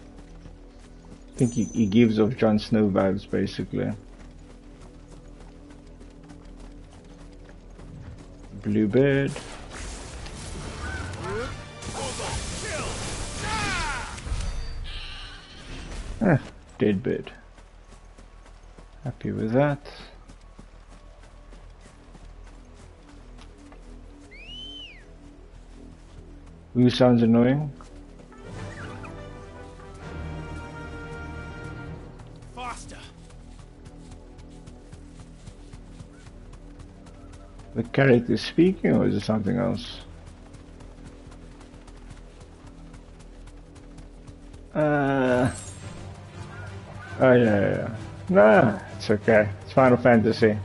think he gives off Jon Snow vibes, basically. Bluebird. Dead bird. Happy with that. Who sounds annoying? Faster. The character speaking, or is it something else? Oh yeah. Nah, it's okay. It's Final Fantasy.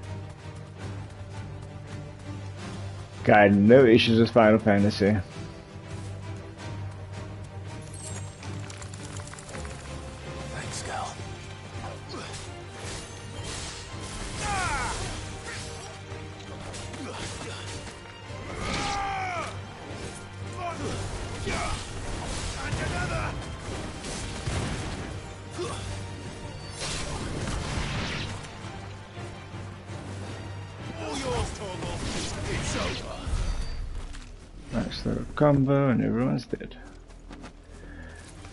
Got no issues with Final Fantasy. Thanks, Gal. Nice little combo and everyone's dead.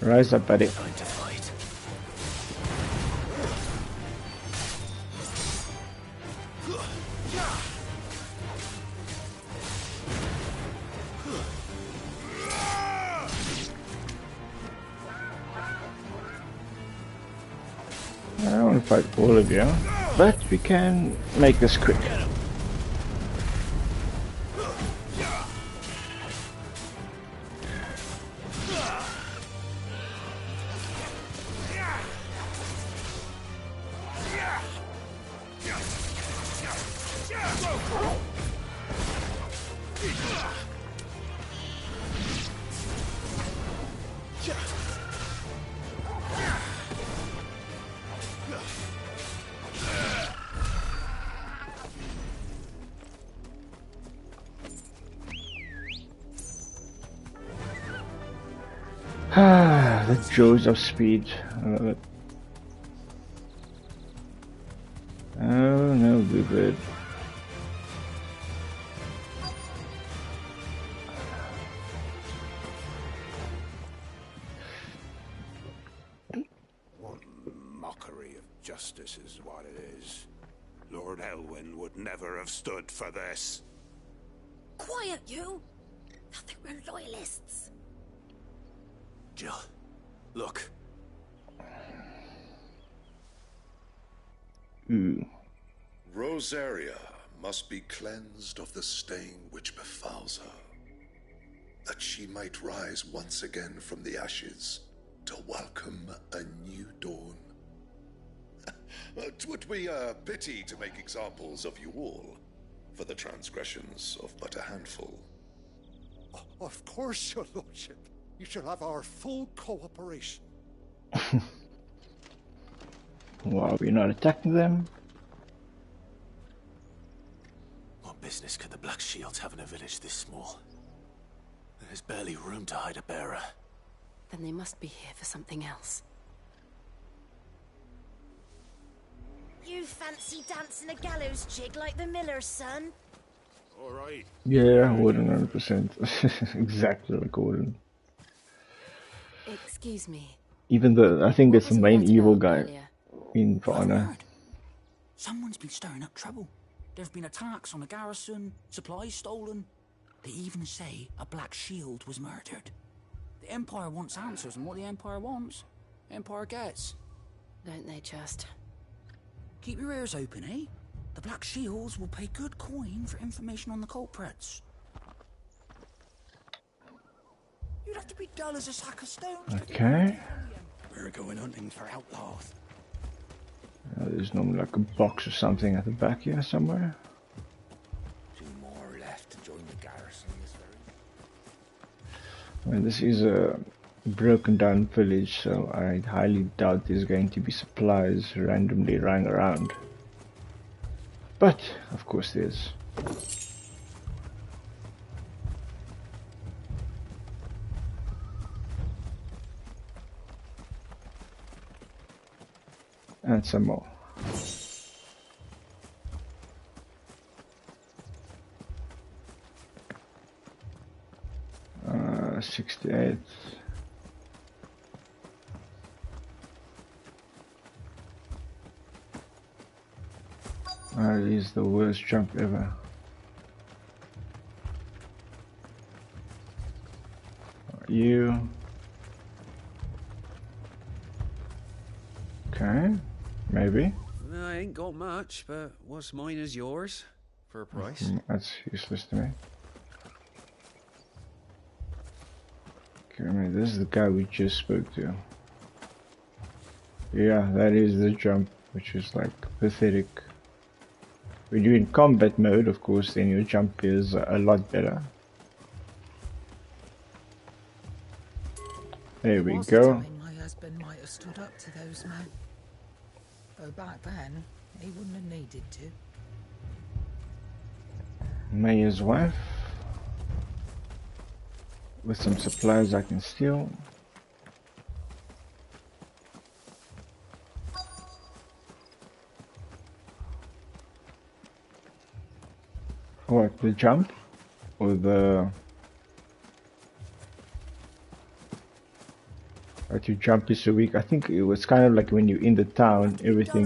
Rise up, buddy. Time to fight. I don't want to fight all of you, but we can make this quick. The joys of speed. I love it. Oh no, Bluebird. One mockery of justice is what it is. Lord Elwyn would never have stood for this. Quiet, you! Thought they were loyalists. Jill, look. Rosaria must be cleansed of the stain which befouls her, that she might rise once again from the ashes to welcome a new dawn. 'Twould be a pity to make examples of you all, for the transgressions of but a handful. Of course, your lordship. You shall have our full cooperation. Why are we not attacking them? What business could the Black Shields have in a village this small? There's barely room to hide a bearer. Then they must be here for something else. You fancy dancing a gallows jig like the miller's son? All right. Yeah, Warden 100%. Exactly like Warden. Excuse me. Even though I think it's the main evil guy in For Honor. Someone's been stirring up trouble. There've been attacks on the garrison, supplies stolen. They even say a Black Shield was murdered. The Empire wants answers, and what the Empire wants, Empire gets. Don't they just? Keep your ears open, eh? The Black Shields will pay good coin for information on the culprits. You'd have to be dull as a sack of stones. Okay. We're going hunting for outlaws. There's normally like a box or something at the back here somewhere. 2 more left to join the garrison this very. I mean, this is a broken down village, so I highly doubt there's going to be supplies randomly lying around. But, of course there's. And some more. 68. That is the worst jump ever. You. Okay, maybe. I ain't got much, but what's mine is yours for a price. That's useless to me. Okay, I mean, this is the guy we just spoke to. Yeah, that is the jump, which is like pathetic. When you're in combat mode, of course, then your jump is a lot better. There we go. My husband might have stood up to those men. Though back then, he wouldn't have needed to. Mayor's wife. With some supplies I can steal. What, the jump? Or the... But your jump is so weak. I think it was kind of like when you're in the town, everything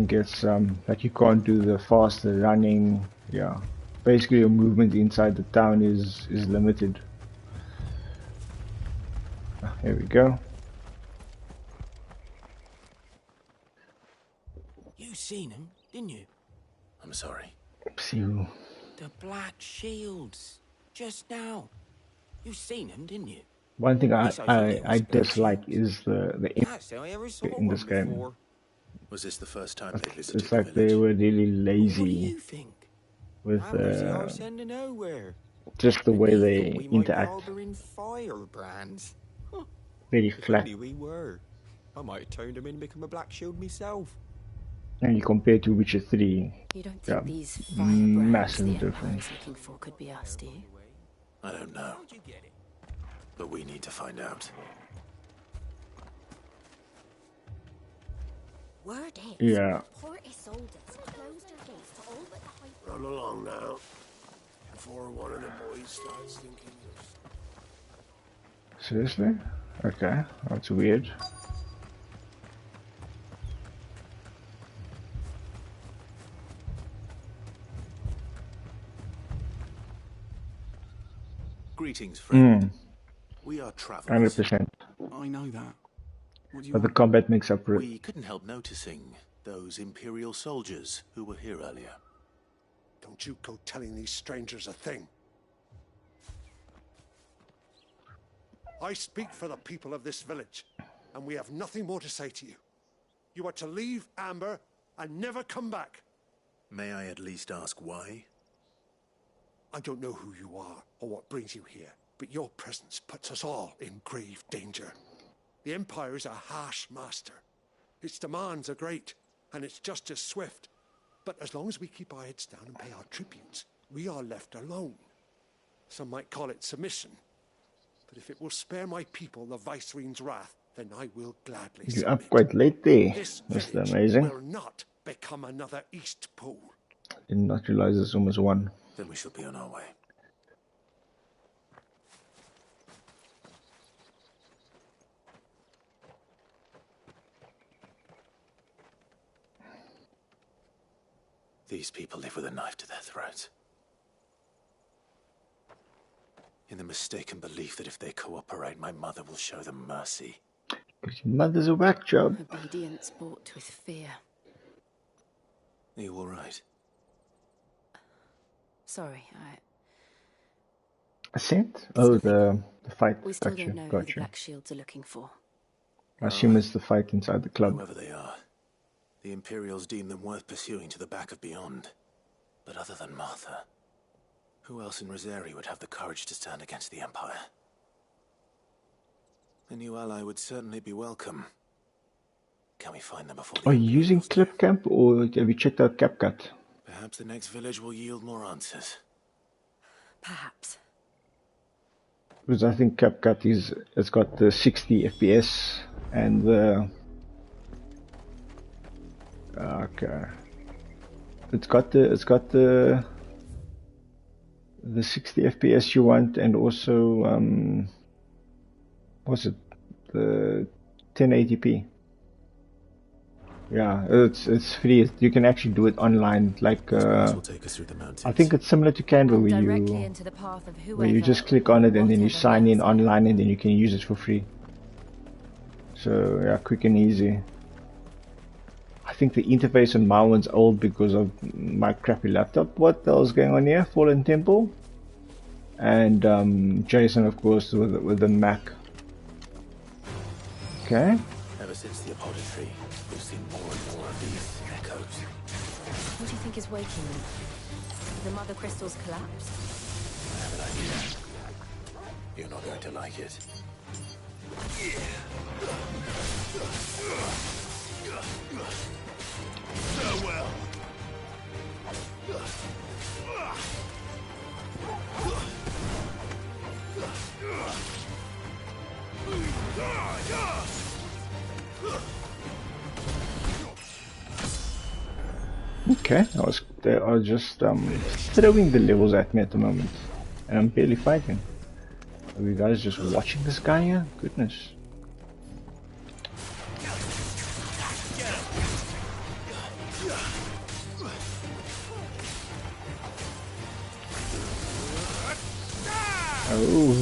gets like you can't do the faster running. Yeah, basically your movement inside the town is limited. Here we go. You seen him, didn't you? I'm sorry. See you. The black shields, just now. You seen him, didn't you? One thing I dislike is the in this game. Was this the first time they visited? It's like they were really lazy with just the way they interact. Very flat. We were. I might have turned him in and become a black shield myself. And you compare to Witcher 3, You don't yeah, think these firebrands massive the difference. Empire's looking for could be us, do you? I don't know. But we need to find out. Word is, Yeah. Port Isolde's closed her gates to all but the high... Run along now, before one of the boys starts thinking of... Seriously? Okay, that's weird. Greetings, friend. We are travelers. 100%. I know that. But the combat makes up for it. We couldn't help noticing those Imperial soldiers who were here earlier. Don't you go telling these strangers a thing. I speak for the people of this village, and we have nothing more to say to you. You are to leave Amber and never come back. May I at least ask why? I don't know who you are or what brings you here, but your presence puts us all in grave danger. The Empire is a harsh master. Its demands are great, and its justice swift. But as long as we keep our heads down and pay our tributes, we are left alone. Some might call it submission. But if it will spare my people the Viceroy's wrath, then I will gladly You're submit. up quite late there, This Mr. village Amazing. will not become another East Pool. Did not realize there's almost one. Then we shall be on our way. These people live with a knife to their throats. In the mistaken belief that if they cooperate, my mother will show them mercy. Because your mother's a whack job. Obedience bought with fear. Are you all right? Sorry, Ascent? Oh, the fight. we still Gotcha, don't know who the gotcha. Black Shields are looking for. I assume it's the fight inside the club. Whoever they are, the Imperials deem them worth pursuing to the back of beyond. But other than Martha, who else in Rosari would have the courage to stand against the Empire? A new ally would certainly be welcome. Can we find them before Are you using Clip Camp or have you checked out CapCut? Perhaps the next village will yield more answers. Perhaps. Because I think CapCut has got the 60 FPS and the Okay. It's got the 60 FPS you want, and also what's it, the 1080p. Yeah, it's free. You can actually do it online, like will take us through the mountains. I think it's similar to Canva, where you just click on it and then you sign in online, and then you can use it for free. So yeah, quick and easy. I think the interface on my one's old because of my crappy laptop. What the hell's going on here? Fallen Temple, and Jason, of course, with the Mac. Okay. Ever since the apothecary, we've seen more and more of these echoes. What do you think is waking them? The mother crystals collapsed? I have an idea. You're not going to like it. Farewell. Okay, they are just throwing the levels at me at the moment, and I'm barely fighting. Are you guys just watching this guy here? Goodness. Oh,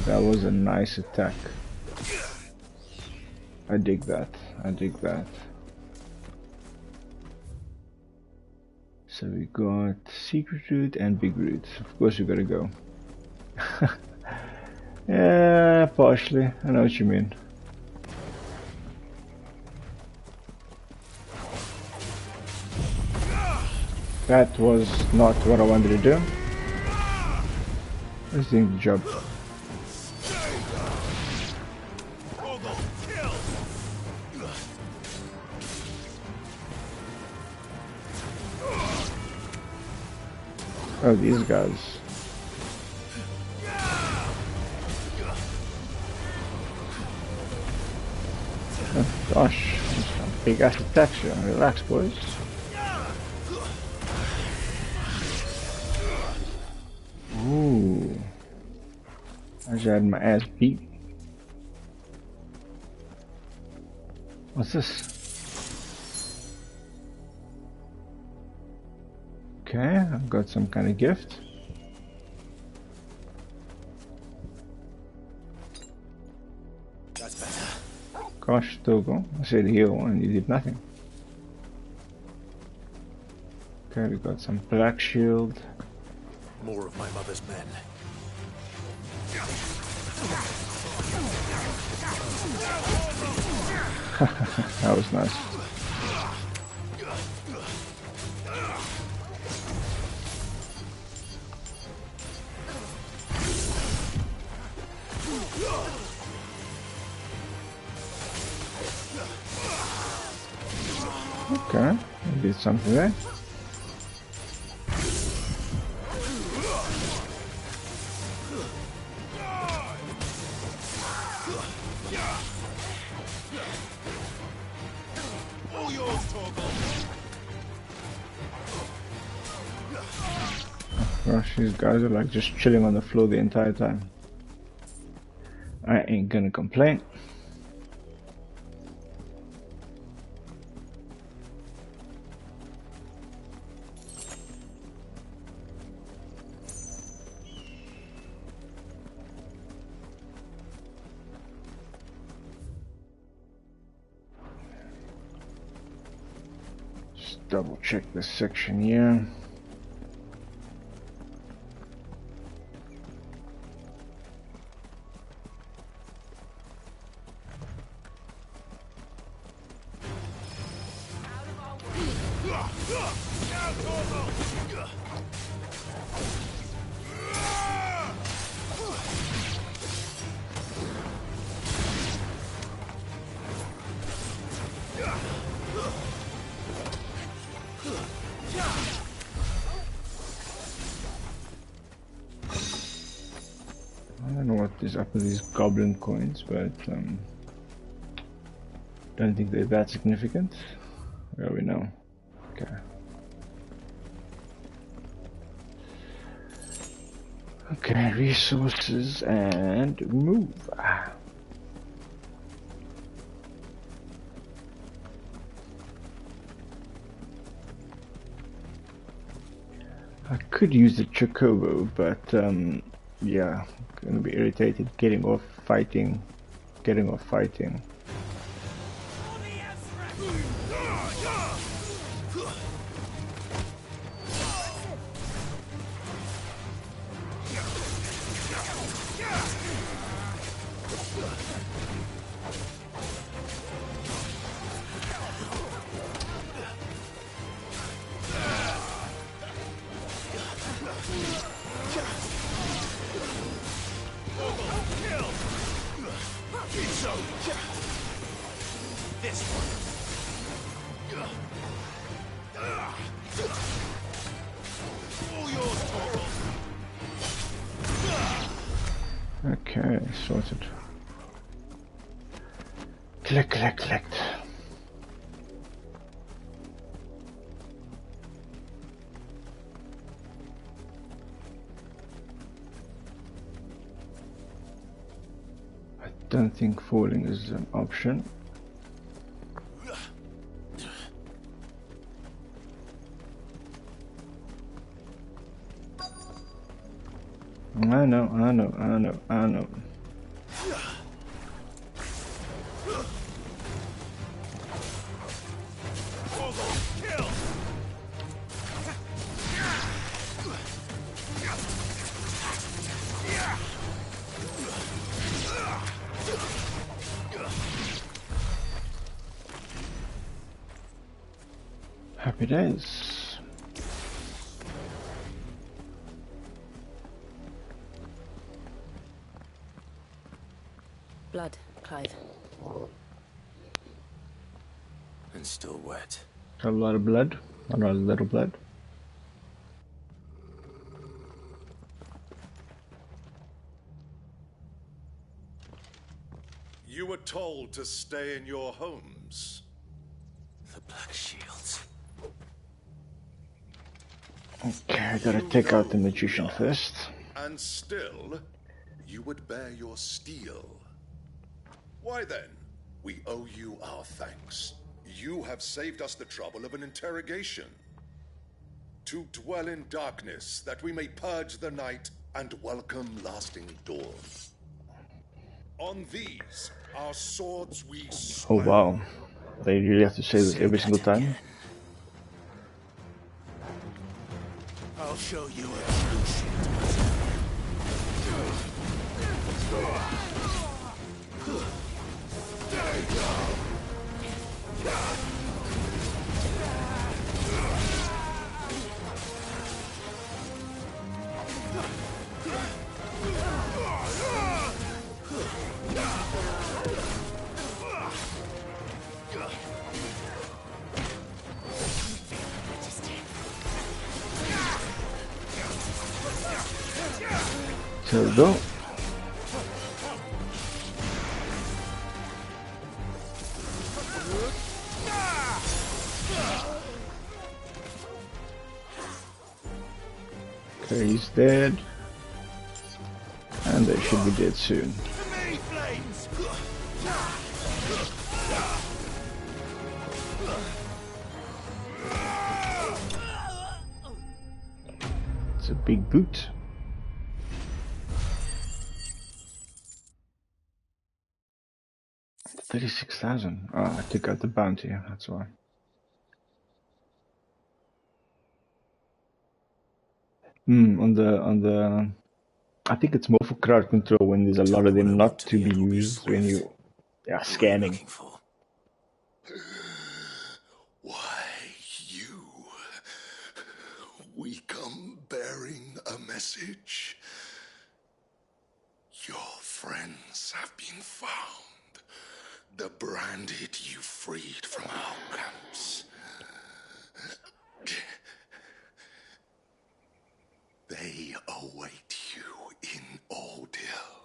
that was a nice attack. I dig that. I dig that. So we got secret route and big route. Of course we gotta go. Yeah, partially. I know what you mean. That was not what I wanted to do. Let's do the job. Oh, these guys. Oh, gosh, big ass attack here. Relax, boys. Ooh. I just had my ass beat. What's this? Okay, I've got some kind of gift. That's better. Gosh, Togo. I said heal and you did nothing. Okay, we got some black shield. More of my mother's men. That was nice. Okay, I did something there. Gosh, these guys are like just chilling on the floor the entire time. I ain't gonna complain. Just double check this section here. I don't know what is up with these goblin coins, but don't think they're that significant. There we know. Okay. Okay, resources and move. I could use the Chocobo, but yeah, gonna be irritated getting off fighting. Okay, sorted. Collect. I don't think falling is an option. I know. Happy days. Blood, Clive. And still wet. A lot of blood, or a little blood. You were told to stay in your homes. The Black Shields. Okay, I gotta take out the magician first. And still, you would bear your steel. Why then, we owe you our thanks. You have saved us the trouble of an interrogation. To dwell in darkness, that we may purge the night and welcome lasting dawn. On these, our swords we swear. Oh wow, they really have to say this every single time? I'll show you a true shield. So we go. Okay, he's dead. And they should be dead soon. It's a big boot. $36,000. Oh, I took out the bounty, that's why. On the I think it's more for crowd control when there's a lot of them not to be used when you scanning. Why, you? We come bearing a message. Your friends have been found. The branded you freed from our camps. They await you in Odil.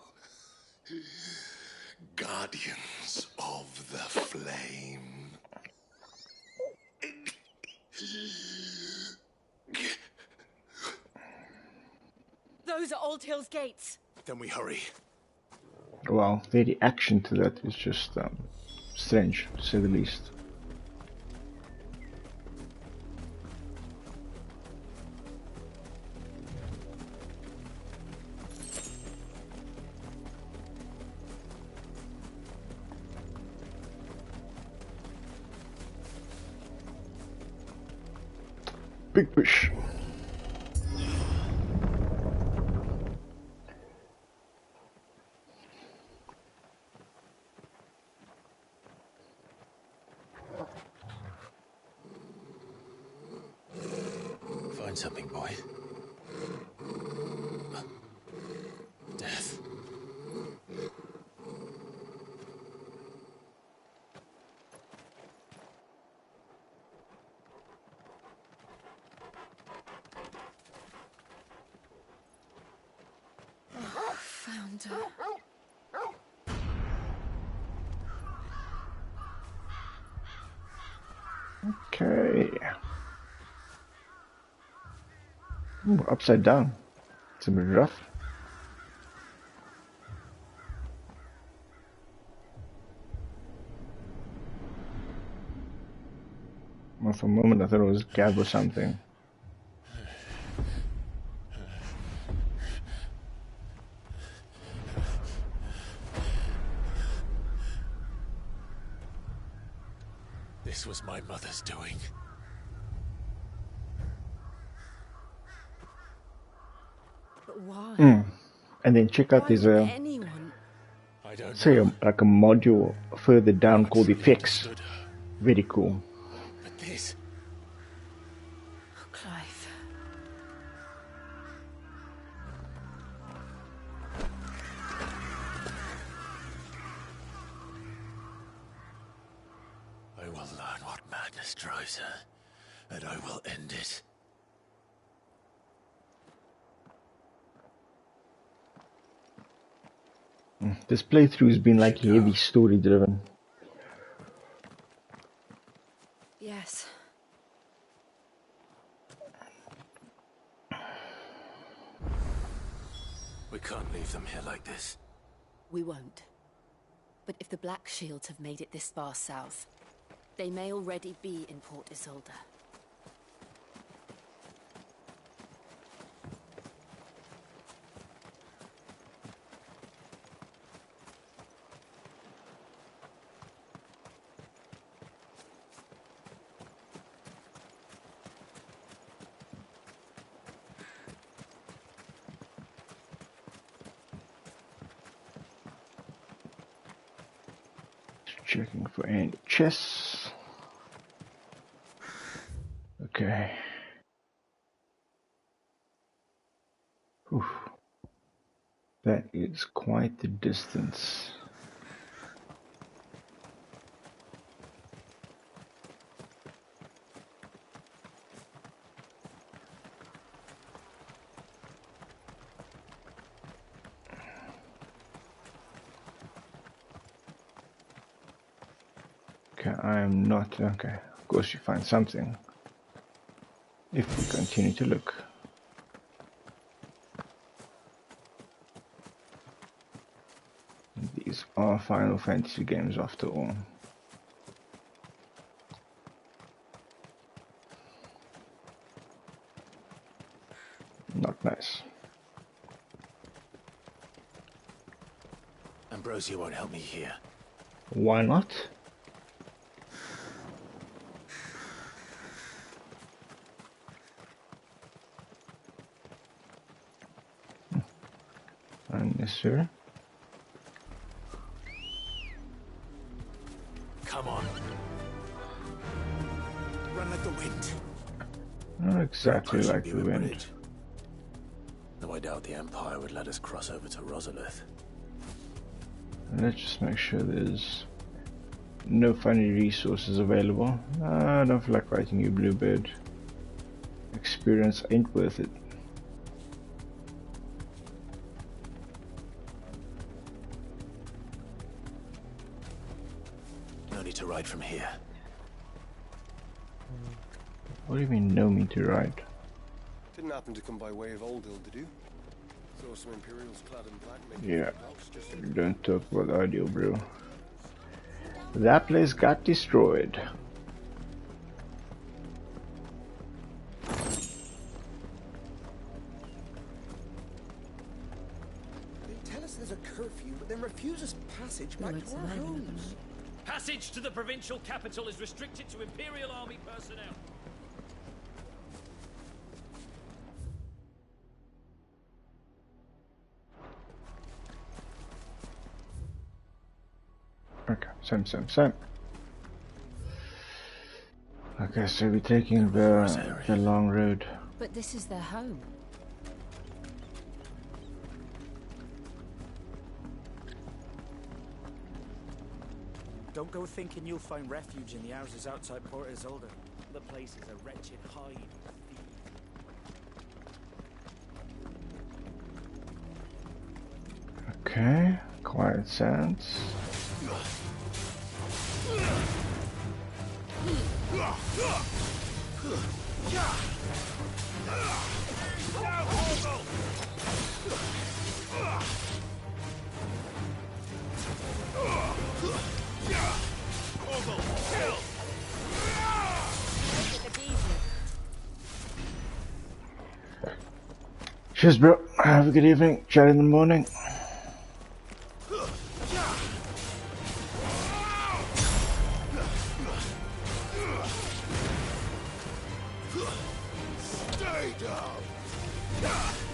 Guardians of the Flame. Those are Old Hill's gates. Then we hurry. Well, the reaction to that is just strange, to say the least. Big push. Find something, boy. Death. Found her. Okay. Ooh, upside down. It's a bit rough. Well, for a moment I thought it was Gab or something. This was my mother's doing. But why? And then check out this Anyone? say like a module further down called Effects. Very cool. But this. Oh, Clive. I will learn what madness drives her, and I will end it. This playthrough has been like heavy story driven. Yes. We can't leave them here like this. We won't. But if the Black Shields have made it this far south, they may already be in Port Isolde. Checking for any chests. Okay. Oof. That is quite the distance. Okay, I am not. Okay, of course you find something if we continue to look. These are Final Fantasy games after all. Not nice. Ambrosia won't help me here. Why not? Unnecessary. Come on. Run like the wind. Not exactly like the wind. Bridge. Though I doubt the Empire would let us cross over to Rosalith. Let's just make sure there's no funny resources available. I don't feel like fighting you, Bluebird. Experience ain't worth it. No need to ride from here. What do you mean, no mean to ride? Didn't happen to come by way of Old Hill, did you? Saw some Imperials clad in black making Yeah, dogs just... don't talk about audio, bro. That place got destroyed. They tell us there's a curfew, but then refuse us passage back to our homes. Passage to the provincial capital is restricted to Imperial Army personnel. Okay, same. Okay, so we're taking the long road. But this is their home. Don't go thinking you'll find refuge in the houses outside Port Isolde. The place is a wretched hide. Okay, quiet sands. Cheers, bro. Have a good evening. Chat in the morning.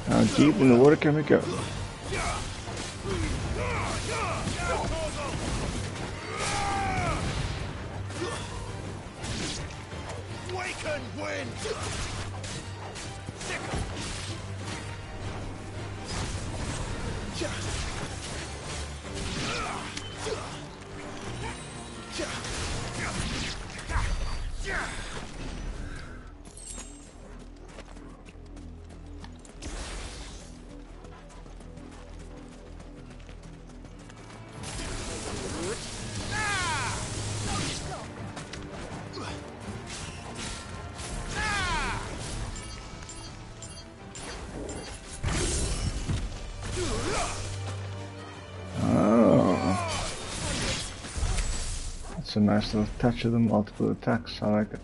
How deep in the water can we go? Waken wind! It's a nice little touch of the multiple attacks. I like it.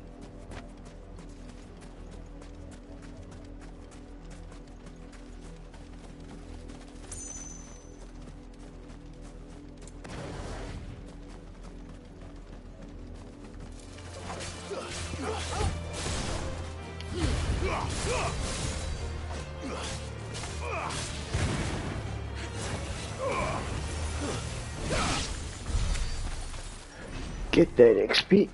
Get that XP.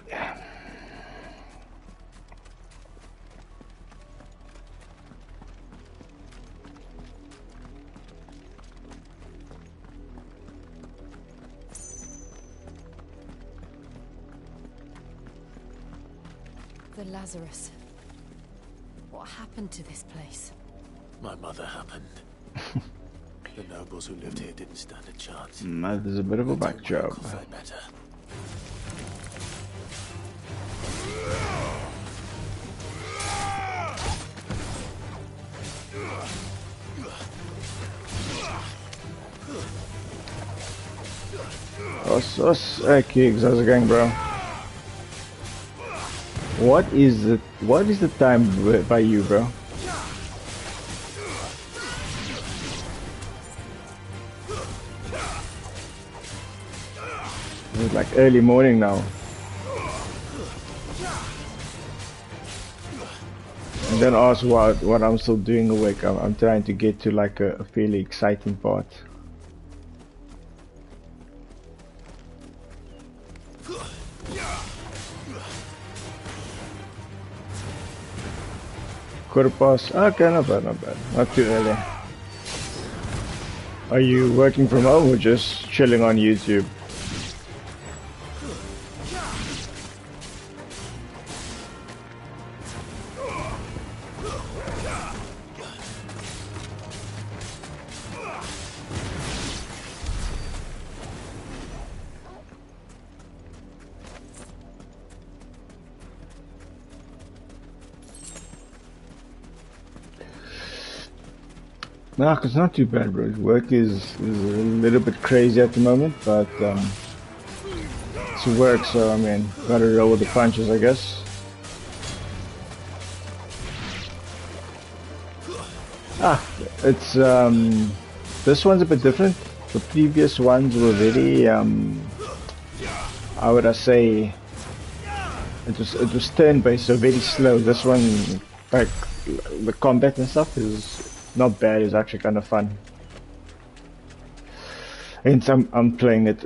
The Lazarus. What happened to this place? My mother happened. The nobles who lived here didn't stand a chance. There's a bit of a back job. Better. Hey Kiggs, how's it going, bro? What is the time by you, bro? It's like early morning now. And then ask what I'm still doing awake. I'm trying to get to like a fairly exciting part. Quarter past. Okay, not bad. Not too early. Are you working from home or just chilling on YouTube? Nah, it's not too bad, bro. Work is a little bit crazy at the moment, but it's work, so I mean, gotta roll with the punches, I guess. It's this one's a bit different. The previous ones were very how would I say? It was turn-based, so very slow. This one, like the combat and stuff, is not bad. It's actually kind of fun. And I'm playing it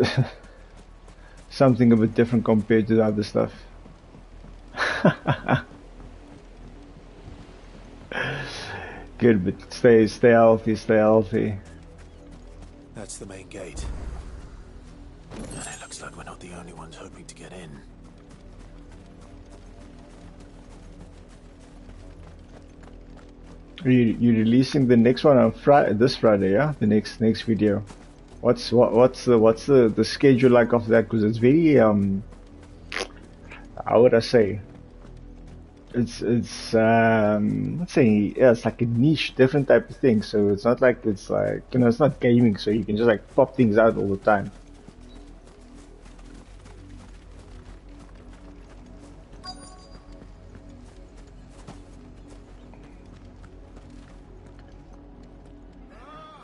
something a bit different compared to the other stuff. Good, but stay healthy, stay healthy. That's the main gate. And it looks like we're not the only ones hoping to get in. You releasing the next one on this Friday, yeah? The next video. What's the schedule like of that? Because it's very how would I say? It's let's say, yeah, it's like a niche, different type of thing. So it's not like it's like, you know, it's not gaming, so you can just like pop things out all the time.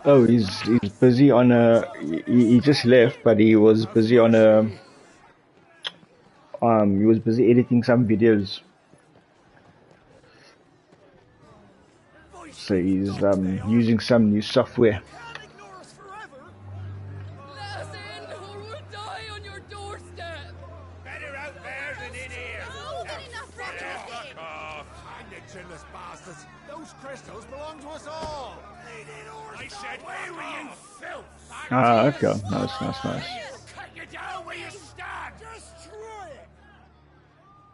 Oh, he's busy on a. He just left, but he was busy on a. He was busy editing some videos. So he's using some new software. Ah, okay, nice.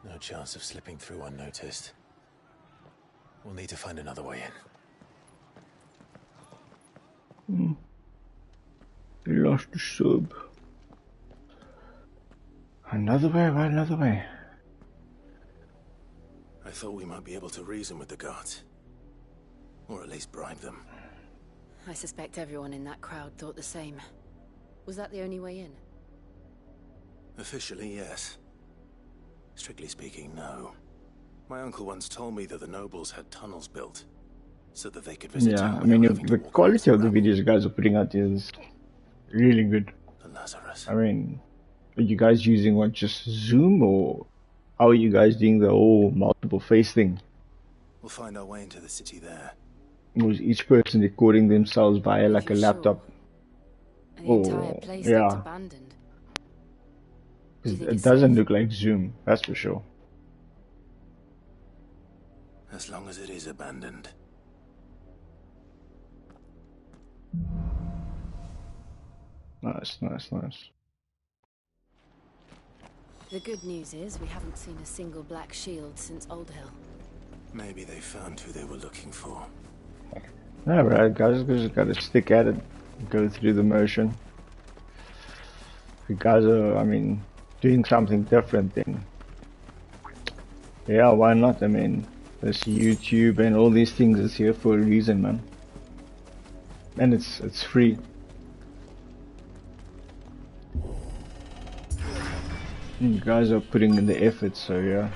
No chance of slipping through unnoticed. We'll need to find another way in. We lost the sub. Another way, right? Another way. I thought we might be able to reason with the guards. Or at least bribe them. I suspect everyone in that crowd thought the same. Was that the only way in? Officially, yes. Strictly speaking, no. My uncle once told me that the nobles had tunnels built, so that they could visit. Yeah, I mean, the quality of the videos you guys are putting out is really good. I mean, are you guys using what, just Zoom, or how are you guys doing the whole multiple face thing? We'll find our way into the city there. Was each person recording themselves via like a laptop? Sure? The entire place looked abandoned. It doesn't look like Zoom, that's for sure. As long as it is abandoned. Nice. The good news is we haven't seen a single black shield since Old Hill. Maybe they found who they were looking for. Alright, guys, just gotta stick at it, go through the motion. If you guys are, I mean, doing something different, then yeah, why not? I mean, this YouTube and all these things is here for a reason, man. And it's free. You guys are putting in the effort, so yeah.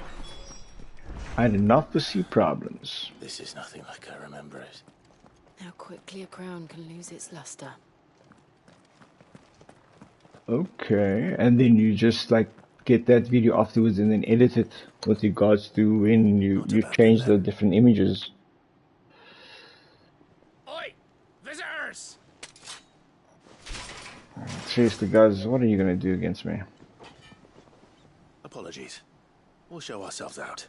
I did not foresee problems. This is nothing like I remember it. How quickly a crown can lose its luster. Okay, and then you just like get that video afterwards and then edit it with regards to when you change the different images. Oi! Visitors! Seriously, guys, what are you gonna do against me? Apologies. We'll show ourselves out.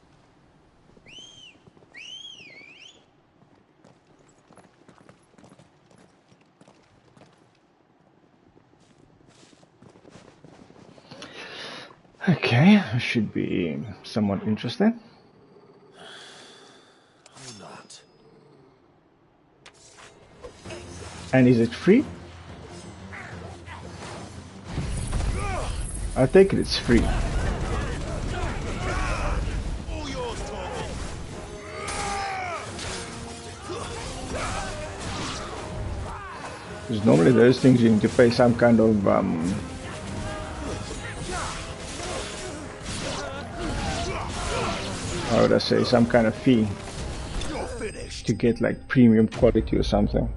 Okay, should be somewhat interesting. Or not. And is it free? I take it it's free. Because normally those things you need to pay some kind of how would I say, some kind of fee to get like premium quality or something.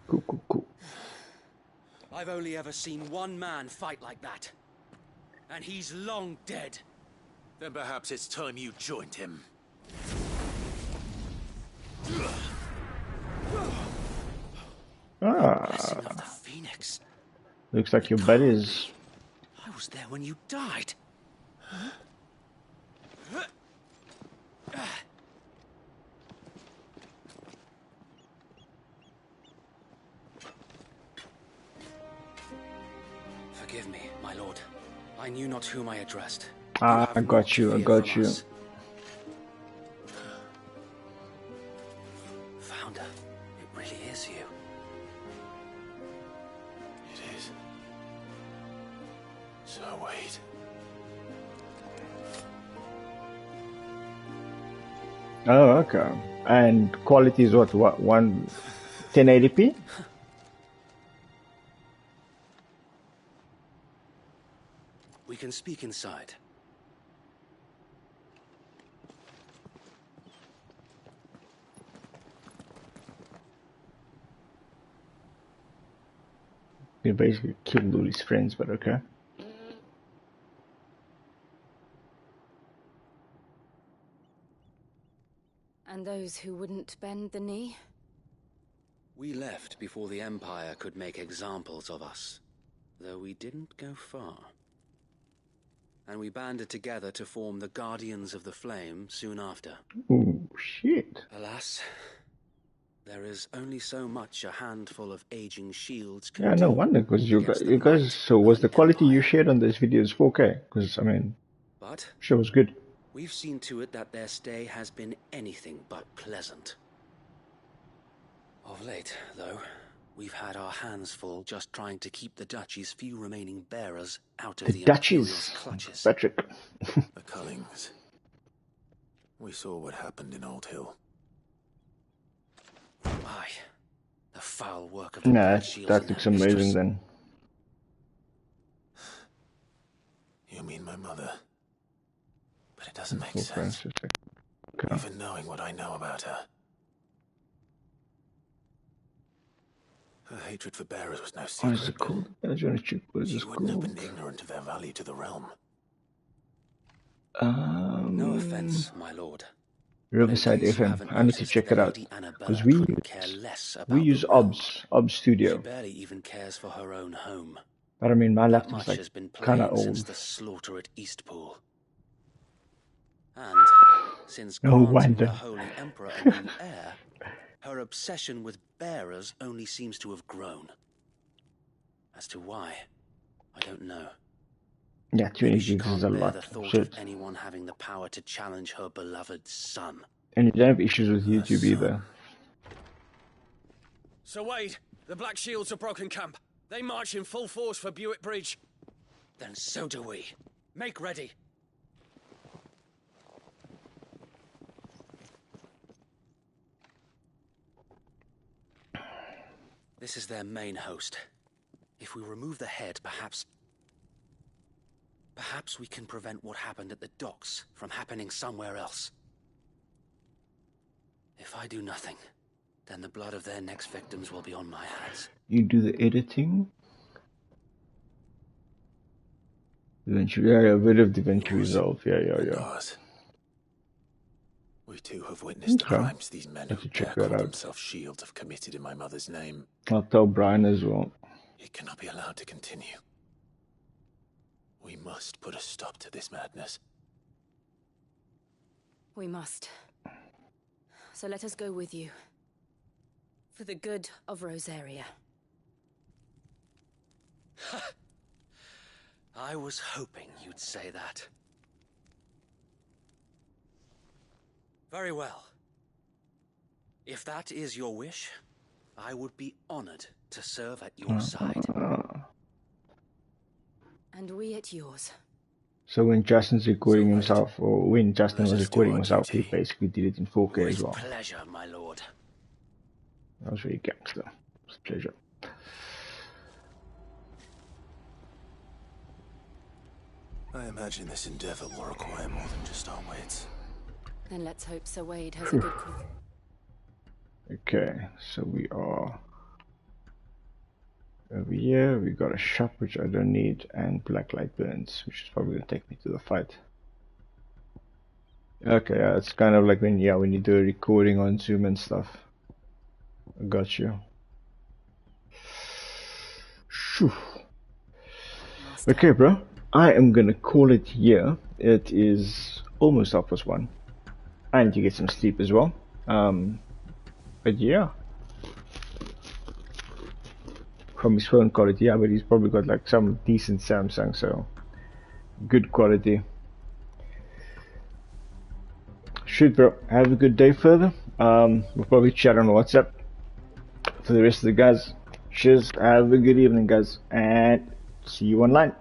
Cool. I've only ever seen one man fight like that. And he's long dead. Then perhaps it's time you joined him. Blessing of the Phoenix. Looks like your buddies. I was there when you died. Forgive me, my lord. I knew not whom I addressed. I got you. Founder, it really is you. It is. So wait. Oh, okay. And quality is what 1080p? We can speak inside. He basically killed all his friends, but okay. And those who wouldn't bend the knee? We left before the Empire could make examples of us, though we didn't go far. And we banded together to form the Guardians of the Flame soon after. Oh, shit. Alas, there is only so much a handful of aging shields can Yeah, do. no wonder, because you guys, so was the quality you shared on this video is 4K? Because, I mean, But sure was good. we've seen to it that their stay has been anything but pleasant. Of late, though, we've had our hands full just trying to keep the Duchy's few remaining bearers out of the Imperial's clutches. Patrick. The Cullings. We saw what happened in Old Hill. Aye, the foul work of the Nah, Black Shields that and looks their amazing mistress. then. You mean my mother? But it doesn't make Full sense. Francis. Okay. Even knowing what I know about her. Her hatred for bearers was no What secret. is it called? What is this She wouldn't have called? been ignorant of their value to the realm. No offense, my lord. Riverside In case you FM. haven't I need to noticed, check the it out. Lady Annabella Because we couldn't care less about use the realm. OBS She Studio. barely even cares for her own home. But I mean, my That laptop's much like has been kind of plain since old. the slaughter at Eastpool. And since No granting the wonder. Holy Emperor a new heir, her obsession with bearers only seems to have grown. As to why, I don't know. Yeah, 20 Maybe she gigs is can't a bear lot. the thought Shit. of anyone having the power to challenge her beloved son. And you don't have issues with YouTube either. Sir Wade, the Black Shields have broken camp. They march in full force for Buick Bridge. Then so do we. Make ready. This is their main host. If we remove the head, perhaps we can prevent what happened at the docks from happening somewhere else. If I do nothing, then the blood of their next victims will be on my hands. You do the editing. Eventually, yeah, a bit of DaVinci Resolve. Yeah. Ours. We too have witnessed Okay. crimes these men Have who to check dare that call out. themselves shields have committed in my mother's name. I'll tell Brian as well. It cannot be allowed to continue. We must put a stop to this madness. We must. So let us go with you. For the good of Rosaria. I was hoping you'd say that. Very well. If that is your wish, I would be honored to serve at your side. And we at yours. So when Justin's recording himself, or when Justin was recording himself, he basically did it in 4K as well. Pleasure, my lord. That was really gangster. It was a pleasure. I imagine this endeavor will require more than just our wits. Then let's hope Sir Wade has a good call. Okay, so we are over here. We got a shop which I don't need, and black light burns, which is probably gonna take me to the fight. Okay, it's kind of like when you do a recording on Zoom and stuff. I got you. Shoo. Okay, bro. I am gonna call it here. It is almost 1:30. I need to get some sleep as well. But yeah. From his phone quality, yeah, but he's probably got like some decent Samsung, so good quality. Shoot, bro. Have a good day further. We'll probably chat on WhatsApp. For the rest of the guys, cheers. Have a good evening, guys, and see you online.